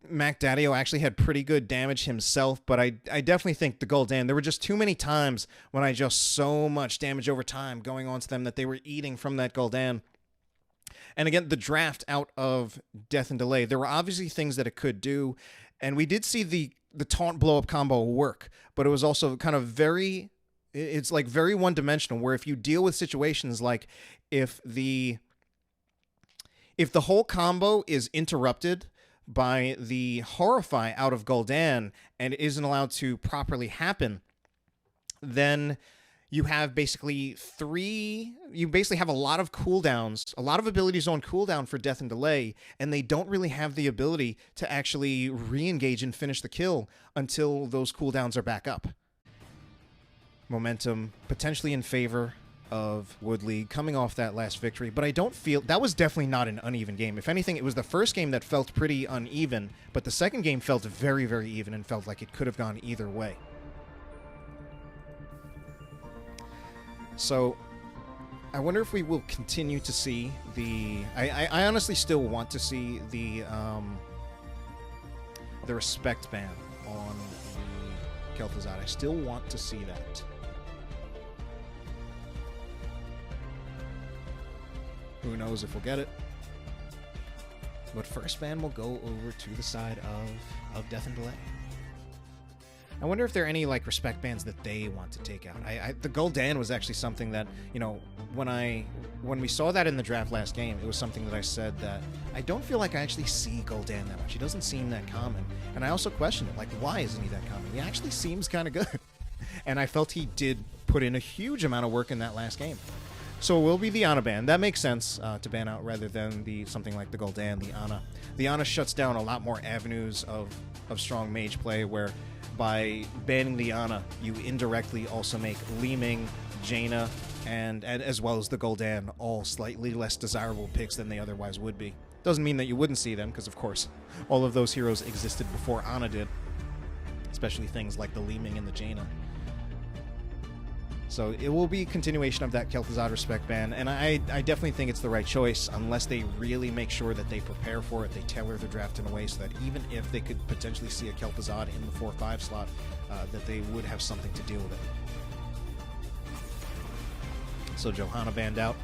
Mac Daddio actually had pretty good damage himself, but I definitely think the Gul'dan, there were just too many times when I just so much damage over time going on to them that they were eating from that Gul'dan. And again, the draft out of Death and Delay, there were obviously things that it could do, and we did see the taunt blow-up combo work, but it was also kind of very... It's like very one-dimensional, where if you deal with situations like if the whole combo is interrupted by the Horrify out of Gul'dan and isn't allowed to properly happen, then you have basically have a lot of cooldowns, a lot of abilities on cooldown for Death and Delay, and they don't really have the ability to actually re-engage and finish the kill until those cooldowns are back up. Momentum potentially in favor of Wood League coming off that last victory, but I don't feel... That was definitely not an uneven game. If anything, it was the first game that felt pretty uneven, but the second game felt very, very even and felt like it could have gone either way. So, I wonder if we will continue to see the... I honestly still want to see the respect ban on the Kel'Thuzad. I still want to see that. Who knows if we'll get it. But first ban will go over to the side of Death and Delay. I wonder if there are any like respect bans that they want to take out. The Gul'dan was actually something that, you know, when we saw that in the draft last game, it was something that I said that I don't feel like I actually see Gul'dan that much. He doesn't seem that common. And I also questioned it, like, why isn't he that common? He actually seems kind of good. And I felt he did put in a huge amount of work in that last game. So it will be the Ana ban. That makes sense to ban out rather than something like the Gul'dan, the Ana. The Ana shuts down a lot more avenues of strong mage play, where by banning the Ana, you indirectly also make Li Ming, Jaina, and as well as the Gul'dan all slightly less desirable picks than they otherwise would be. Doesn't mean that you wouldn't see them, because of course, all of those heroes existed before Ana did. Especially things like the Li Ming and the Jaina. So it will be a continuation of that Kel'Thuzad respect ban, and I definitely think it's the right choice, unless they really make sure that they prepare for it, they tailor their draft in a way so that even if they could potentially see a Kel'Thuzad in the 4-5 slot, that they would have something to deal with it. So Johanna banned out.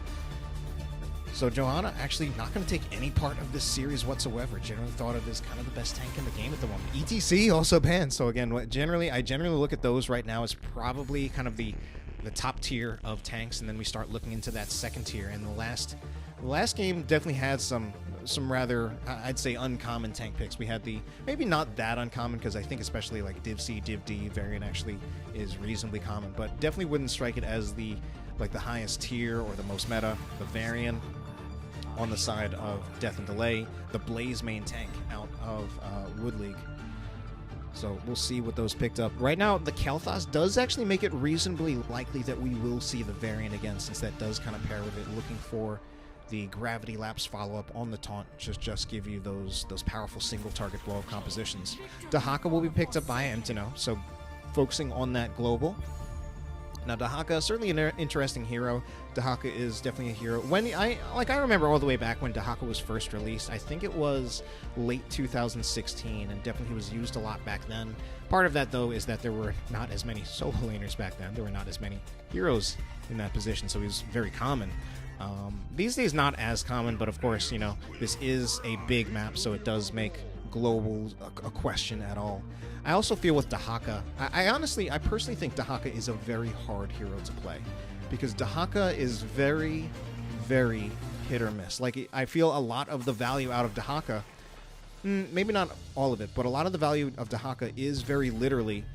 So Johanna actually not going to take any part of this series whatsoever. Generally thought of as kind of the best tank in the game at the moment. ETC also banned. So again, I generally look at those right now as probably kind of the top tier of tanks, and then we start looking into that second tier. And the last game definitely had some rather, I'd say, uncommon tank picks. We had the maybe not that uncommon, because I think especially like Div C, Div D variant actually is reasonably common, but definitely wouldn't strike it as the highest tier or the most meta. The variant on the side of Death and Delay, the Blaze main tank out of Wood League. So we'll see what those picked up. Right now, the Kel'Thas does actually make it reasonably likely that we will see the variant again, since that does kind of pair with it, looking for the Gravity Lapse follow-up on the taunt, just give you those powerful single-target blow-up compositions. Dahaka will be picked up by Emtino, so focusing on that global. Now, Dahaka, certainly an interesting hero. Dahaka is definitely a hero. I remember all the way back when Dahaka was first released. I think it was late 2016, and definitely he was used a lot back then. Part of that, though, is that there were not as many solo laners back then. There were not as many heroes in that position, so he was very common. These days, not as common, but of course, you know, this is a big map, so it does make global a question at all. I also feel with Dahaka, I personally think Dahaka is a very hard hero to play, because Dahaka is very, very hit or miss. Like, I feel a lot of the value out of Dahaka, maybe not all of it, but a lot of the value of Dahaka is very literally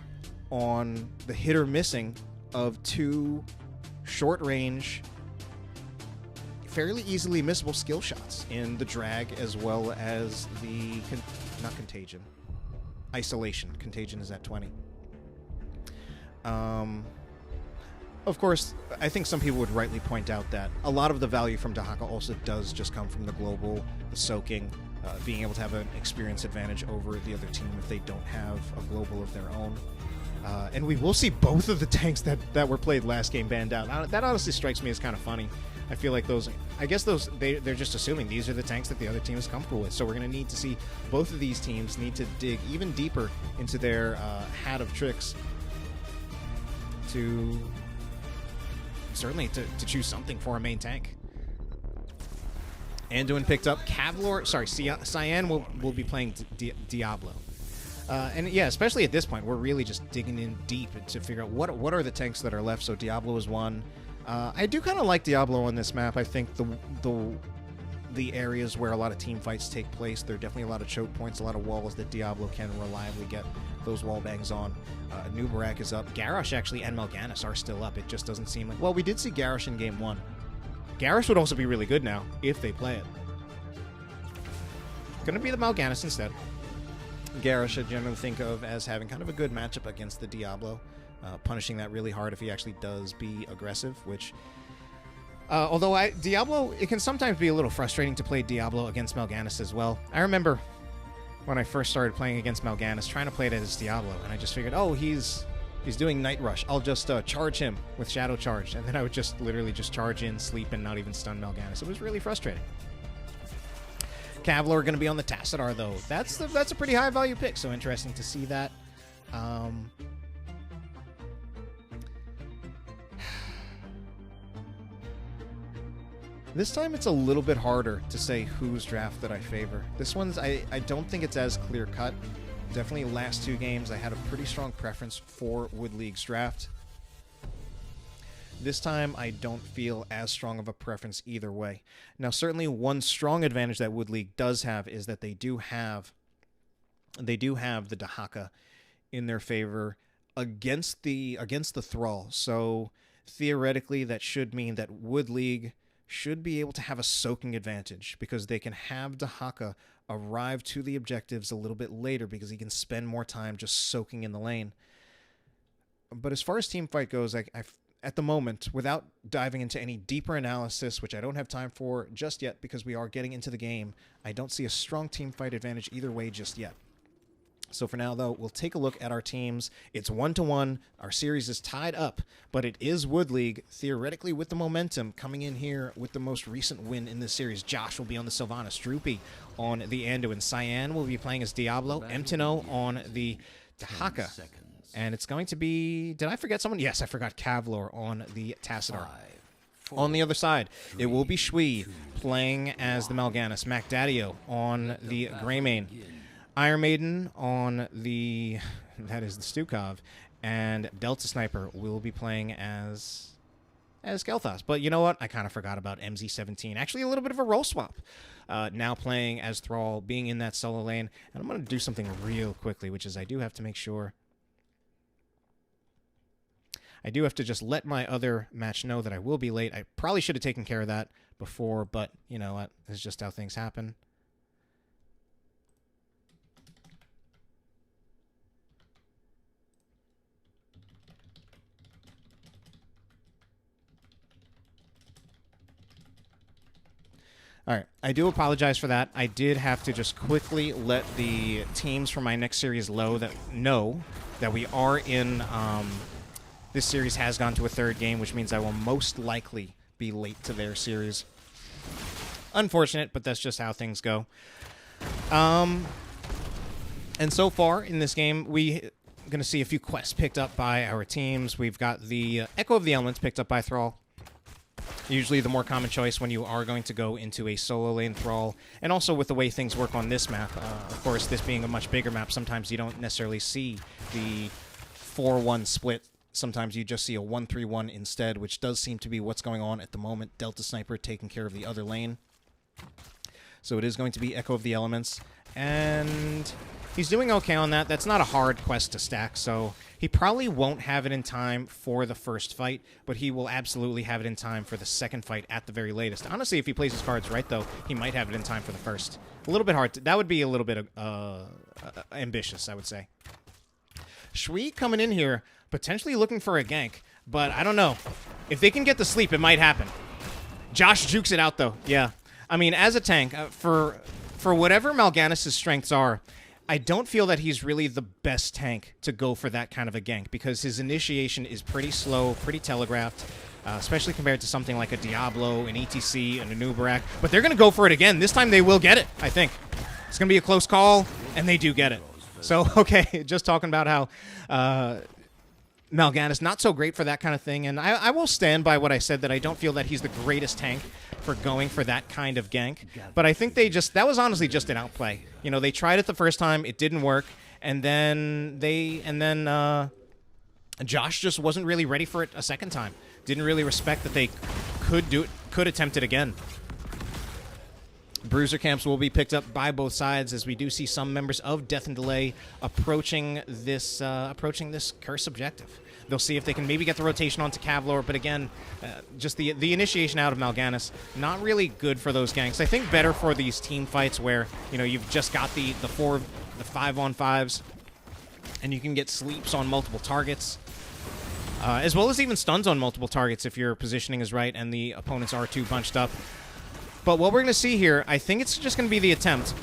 on the hit or missing of two short-range, fairly easily missable skill shots in the drag as well as the... not contagion. Isolation. Contagion is at 20. Of course, I think some people would rightly point out that a lot of the value from Dahaka also does just come from the global, the soaking, being able to have an experience advantage over the other team if they don't have a global of their own. And we will see both of the tanks that were played last game banned out. That honestly strikes me as kind of funny. I feel like those, I guess those, they're just assuming these are the tanks that the other team is comfortable with. So we're going to need to see both of these teams need to dig even deeper into their hat of tricks to certainly to choose something for a main tank. Anduin picked up Kavlor. Sorry, Cyan will be playing Diablo. And yeah, especially at this point, we're really just digging in deep to figure out what are the tanks that are left. So Diablo is one. I do kind of like Diablo on this map. I think the areas where a lot of team fights take place, there are definitely a lot of choke points, a lot of walls that Diablo can reliably get those wall bangs on. Nubarak is up. Garrosh actually and Mal'Ganis are still up. It just doesn't seem like... Well, we did see Garrosh in Game 1. Garrosh would also be really good now if they play it. Going to be the Mal'Ganis instead. Garrosh I generally think of as having kind of a good matchup against the Diablo. Punishing that really hard if he actually does be aggressive, which... although Diablo, it can sometimes be a little frustrating to play Diablo against Mal'Ganis as well. I remember when I first started playing against Mal'Ganis, trying to play it as Diablo, and I just figured, oh, he's doing Night Rush. I'll just charge him with Shadow Charge, and then I would just literally just charge in, sleep, and not even stun Mal'Ganis. It was really frustrating. Kavlor going to be on the Tassadar, though. That's a pretty high-value pick, so interesting to see that. This time it's a little bit harder to say whose draft that I favor. This one's, I don't think it's as clear-cut. Definitely last two games I had a pretty strong preference for Wood League's draft. This time I don't feel as strong of a preference either way. Now certainly one strong advantage that Wood League does have is that they do have the Dahaka in their favor against the Thrall. So theoretically that should mean that Wood League should be able to have a soaking advantage because they can have Dahaka arrive to the objectives a little bit later because he can spend more time just soaking in the lane. But as far as team fight goes, at the moment, without diving into any deeper analysis, which I don't have time for just yet because we are getting into the game, I don't see a strong team fight advantage either way just yet. So for now, though, we'll take a look at our teams. It's 1-1. Our series is tied up, but it is Wood League, theoretically with the momentum, coming in here with the most recent win in this series. Josh will be on the Sylvanas, Droopy on the Anduin, Cyan will be playing as Diablo, Emtino on the Dahaka. And it's going to be... Did I forget someone? Yes, I forgot Kavlor on the Tassadar. On the other side, it will be Shui playing as the Mal'Ganis, MacDaddio on the Greymane, Iron Maiden on the... That is the Stukov. And Delta Sniper will be playing as Kel'Thas. But you know what? I kind of forgot about MZ17. Actually, a little bit of a role swap. Now playing as Thrall, being in that solo lane. And I'm going to do something real quickly, which is I do have to make sure... I do have to just let my other match know that I will be late. I probably should have taken care of that before, but you know what? It's just how things happen. All right, I do apologize for that. I did have to just quickly let the teams for my next series know that we are in... This series has gone to a third game, which means I will most likely be late to their series. Unfortunate, but that's just how things go. And so far in this game, we're going to see a few quests picked up by our teams. We've got the Echo of the Elements picked up by Thrall. Usually the more common choice when you are going to go into a solo lane Thrall. And also with the way things work on this map, of course, this being a much bigger map, sometimes you don't necessarily see the 4-1 split. Sometimes you just see a 1-3-1 instead, which does seem to be what's going on at the moment. Delta Sniper taking care of the other lane. So it is going to be Echo of the Elements. And He's doing okay on that. That's not a hard quest to stack, so he probably won't have it in time for the first fight, but he will absolutely have it in time for the second fight at the very latest. Honestly, if he plays his cards right, though, he might have it in time for the first. A little bit hard. That would be a little bit ambitious, I would say. Shui coming in here, potentially looking for a gank, but I don't know. If they can get the sleep, it might happen. Josh jukes it out, though. Yeah. I mean, as a tank, for whatever Mal'Ganis' strengths are, I don't feel that he's really the best tank to go for that kind of a gank because his initiation is pretty slow, pretty telegraphed, especially compared to something like a Diablo, an ETC, and a Nubarak. But they're going to go for it again. This time they will get it, I think. It's going to be a close call, and they do get it. So, okay, just talking about how Mal'Ganis, not so great for that kind of thing, and I will stand by what I said, that I don't feel that he's the greatest tank for going for that kind of gank, but I think that was honestly just an outplay. You know, they tried it the first time, it didn't work, and then Josh just wasn't really ready for it a second time. Didn't really respect that they could attempt it again. Bruiser camps will be picked up by both sides as we do see some members of Death and Delay approaching this curse objective. They'll see if they can maybe get the rotation onto Kavlor, but again, just the initiation out of Mal'Ganis, not really good for those ganks. I think better for these team fights where, you know, you've just got the 5-on-5s, and you can get sleeps on multiple targets, as well as even stuns on multiple targets if your positioning is right and the opponents are too bunched up. But what we're going to see here, I think it's just going to be the attempt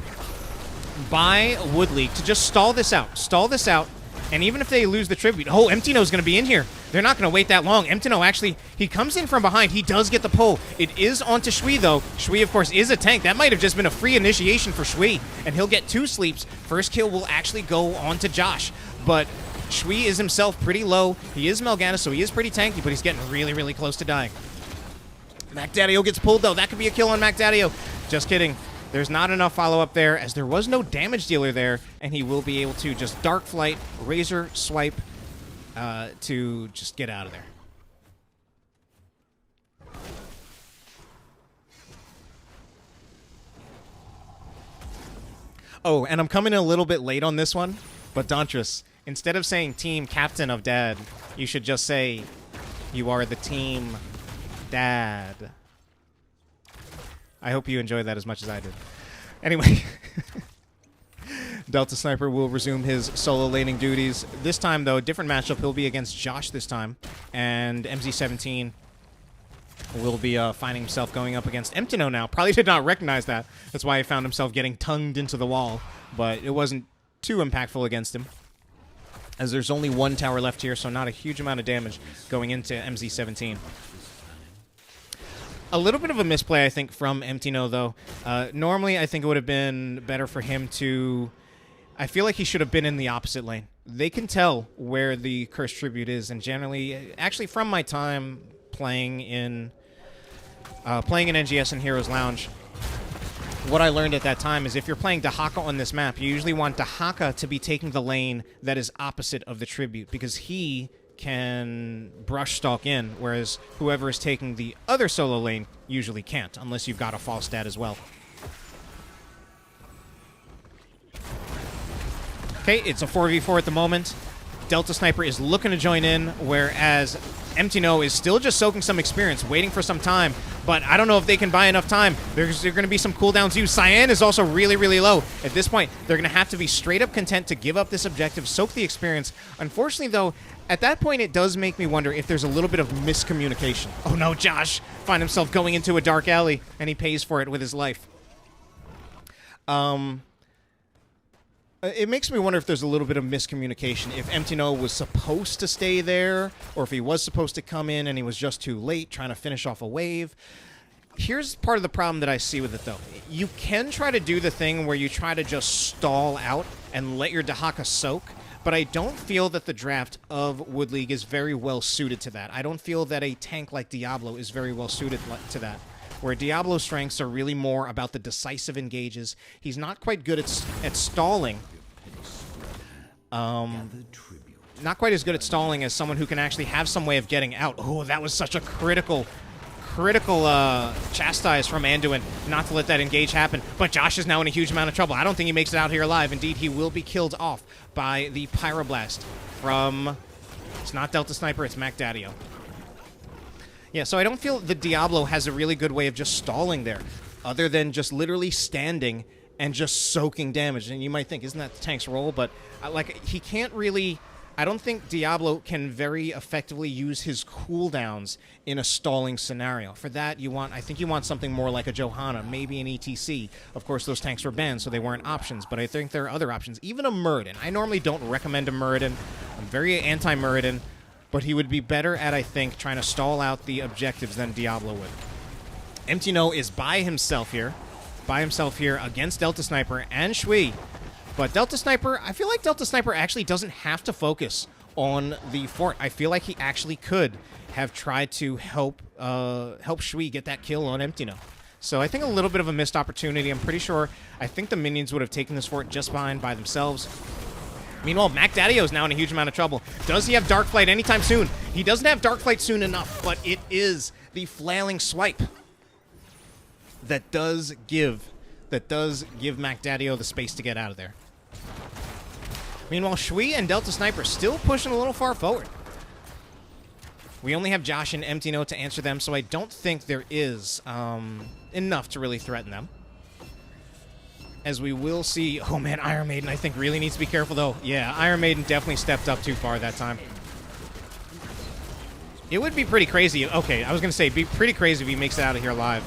by Wood League to just stall this out, and even if they lose the tribute, Emptino's going to be in here. They're not going to wait that long. Emptino actually, he comes in from behind. He does get the pull. It is onto Shui, though. Shui, of course, is a tank. That might have just been a free initiation for Shui, and he'll get 2 sleeps. First kill will actually go onto Josh, but Shui is himself pretty low. He is Mal'Ganis, so he is pretty tanky, but he's getting really, really close to dying. MacDaddio gets pulled, though. That could be a kill on MacDaddio. Just kidding. There's not enough follow-up there, as there was no damage dealer there, and he will be able to just Dark Flight, Razor Swipe to just get out of there. Oh, and I'm coming in a little bit late on this one, but Dontrus, instead of saying Team Captain of Dad, you should just say you are the Team Dad. I hope you enjoyed that as much as I did. Anyway, Delta Sniper will resume his solo laning duties. This time, though, different matchup. He'll be against Josh this time, and MZ17 will be finding himself going up against Emptino now. Probably did not recognize that. That's why he found himself getting tongued into the wall, but it wasn't too impactful against him, as there's only 1 tower left here, so not a huge amount of damage going into MZ17. A little bit of a misplay, I think, from Emptino, though. Normally, I think it would have been better for him to... I feel like he should have been in the opposite lane. They can tell where the Cursed Tribute is, and generally... Actually, from my time playing in NGS and Heroes Lounge, what I learned at that time is if you're playing Dahaka on this map, you usually want Dahaka to be taking the lane that is opposite of the Tribute, because he can brush stalk in, whereas whoever is taking the other solo lane usually can't, unless you've got a false stat as well. Okay, it's a 4v4 at the moment. Delta Sniper is looking to join in, whereas Emptino is still just soaking some experience, waiting for some time, but I don't know if they can buy enough time. There's going to be some cooldowns used. Cyan is also really, really low. At this point, they're going to have to be straight up content to give up this objective, soak the experience. Unfortunately, though, at that point, it does make me wonder if there's a little bit of miscommunication. Oh no, Josh find himself going into a dark alley, and he pays for it with his life. It makes me wonder if there's a little bit of miscommunication, if Emptino was supposed to stay there, or if he was supposed to come in and he was just too late trying to finish off a wave. Here's part of the problem that I see with it, though. You can try to do the thing where you try to just stall out and let your Dahaka soak, but I don't feel that the draft of Wood League is very well suited to that. I don't feel that a tank like Diablo is very well suited to that, where Diablo's strengths are really more about the decisive engages. He's not quite good at stalling. Not quite as good at stalling as someone who can actually have some way of getting out. Oh, that was such a critical critical chastise from Anduin not to let that engage happen. But Josh is now in a huge amount of trouble. I don't think he makes it out here alive. Indeed, he will be killed off by the Pyroblast from... It's not Delta Sniper, it's Mac Daddio. Yeah, so I don't feel the Diablo has a really good way of just stalling there, other than just literally standing and just soaking damage. And you might think, isn't that the tank's role? But, like, he can't really... I don't think Diablo can very effectively use his cooldowns in a stalling scenario. For that, I think you want something more like a Johanna, maybe an ETC. Of course, those tanks were banned, so they weren't options, but I think there are other options. Even a Muradin. I normally don't recommend a Muradin. I'm very anti-Muradin, but he would be better at, I think, trying to stall out the objectives than Diablo would. Empty No is by himself here against Delta Sniper and Shui. But Delta Sniper, I feel like Delta Sniper actually doesn't have to focus on the fort. I feel like he actually could have tried to help Shui get that kill on Empty No. So I think a little bit of a missed opportunity. I'm pretty sure, I think the minions would have taken this fort just fine by themselves. Meanwhile, Mac Daddio is now in a huge amount of trouble. Does he have Dark Flight anytime soon? He doesn't have Dark Flight soon enough, but it is the flailing swipe that does give Mac Daddio the space to get out of there. Meanwhile, Shui and Delta Sniper still pushing a little far forward. We only have Josh and Empty No to answer them, so I don't think there is enough to really threaten them. As we will see... Oh, man, Iron Maiden, I think, really needs to be careful, though. Yeah, Iron Maiden definitely stepped up too far that time. It would be pretty crazy. Okay, I was going to say, it'd be pretty crazy if he makes it out of here alive.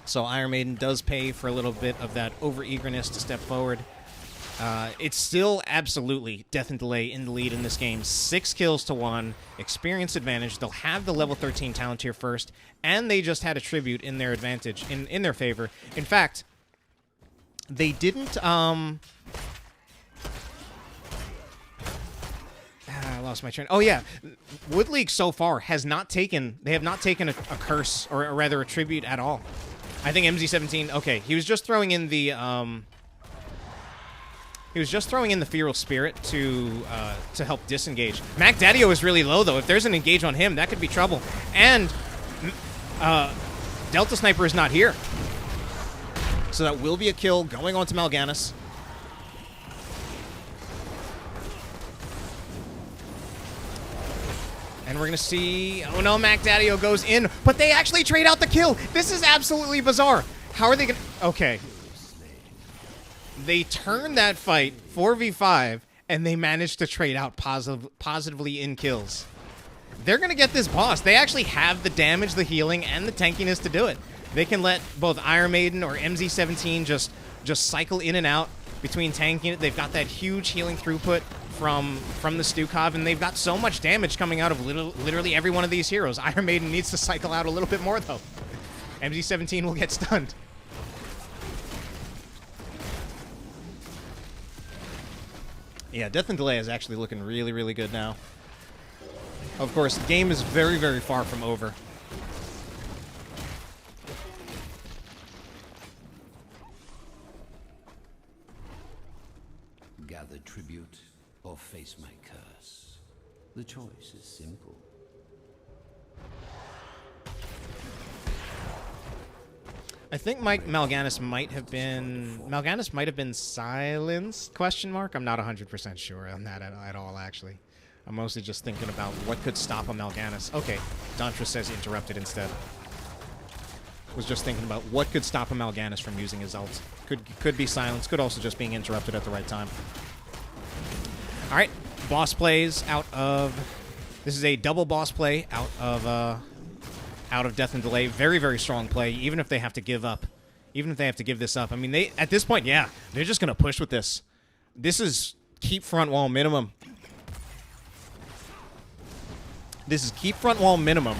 So Iron Maiden does pay for a little bit of that over-eagerness to step forward. It's still absolutely Death and Delay in the lead in this game. 6 kills to 1, experience advantage. They'll have the level 13 talent here first, and they just had a tribute in their advantage, in their favor. In fact, they didn't... I lost my train. Oh, yeah. Wood League so far has not taken... They have not taken a curse, or rather a tribute at all. I think MZ17... Okay, he was just throwing in the... He was just throwing in the Feral Spirit to help disengage. Mac Daddio is really low, though. If there's an engage on him, that could be trouble. And Delta Sniper is not here. So that will be a kill going on to Mal'Ganis. And we're going to see... Oh, no, Mac Daddio goes in. But they actually trade out the kill. This is absolutely bizarre. How are they going to... Okay. They turned that fight 4v5, and they managed to trade out positively in kills. They're going to get this boss. They actually have the damage, the healing, and the tankiness to do it. They can let both Iron Maiden or MZ17 just cycle in and out between tanking it. They've got that huge healing throughput from the Stukov, and they've got so much damage coming out of literally every one of these heroes. Iron Maiden needs to cycle out a little bit more, though. MZ17 will get stunned. Yeah, Death and Delay is actually looking really, really good now. Of course, the game is very, very far from over. Gather tribute or face my curse. The choice is simple. I think Mal'Ganis might have been silenced, question mark. I'm not 100% sure on that at all, actually. I'm mostly just thinking about what could stop a Mal'Ganis. Okay, Dantra says interrupted instead. Was just thinking about what could stop a Mal'Ganis from using his ult. Could be silenced, could also just being interrupted at the right time. All right, boss plays out of... This is a double boss play out of Death and Delay. Very, very strong play, even if they have to give up. Even if they have to give this up. I mean, at this point, yeah, they're just going to push with this. This is keep front wall minimum. This is keep front wall minimum.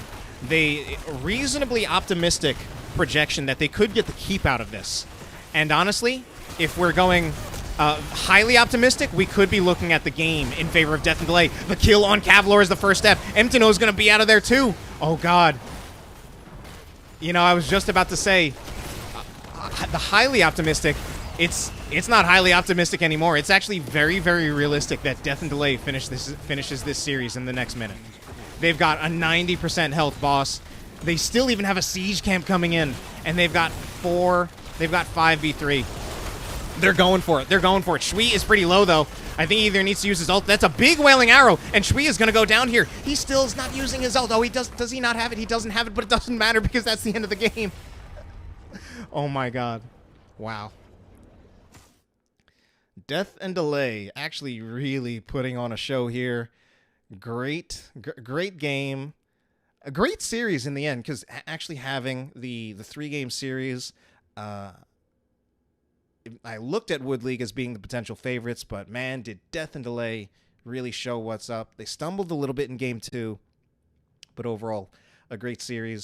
They reasonably optimistic projection that they could get the keep out of this. And honestly, if we're going highly optimistic, we could be looking at the game in favor of Death and Delay. The kill on Kavlor is the first step. Empty No is going to be out of there too. Oh, God. You know, I was just about to say, the highly optimistic it's not highly optimistic anymore. It's actually very, very realistic that Death and Delay finishes this series in the next minute. They've got a 90% health boss. They still even have a siege camp coming in, and they've got 5v3. They're going for it. They're going for it. Shui is pretty low, though. I think he either needs to use his ult. That's a big Wailing Arrow, and Shui is going to go down here. He still is not using his ult. Oh, he does. Does he not have it? He doesn't have it, but it doesn't matter because that's the end of the game. Oh, my God. Wow. Death and Delay actually really putting on a show here. Great game. A great series in the end, because actually having the 3-game series, I looked at Wood League as being the potential favorites, but man, did Death and Delay really show what's up. They stumbled a little bit in game 2, but overall, a great series.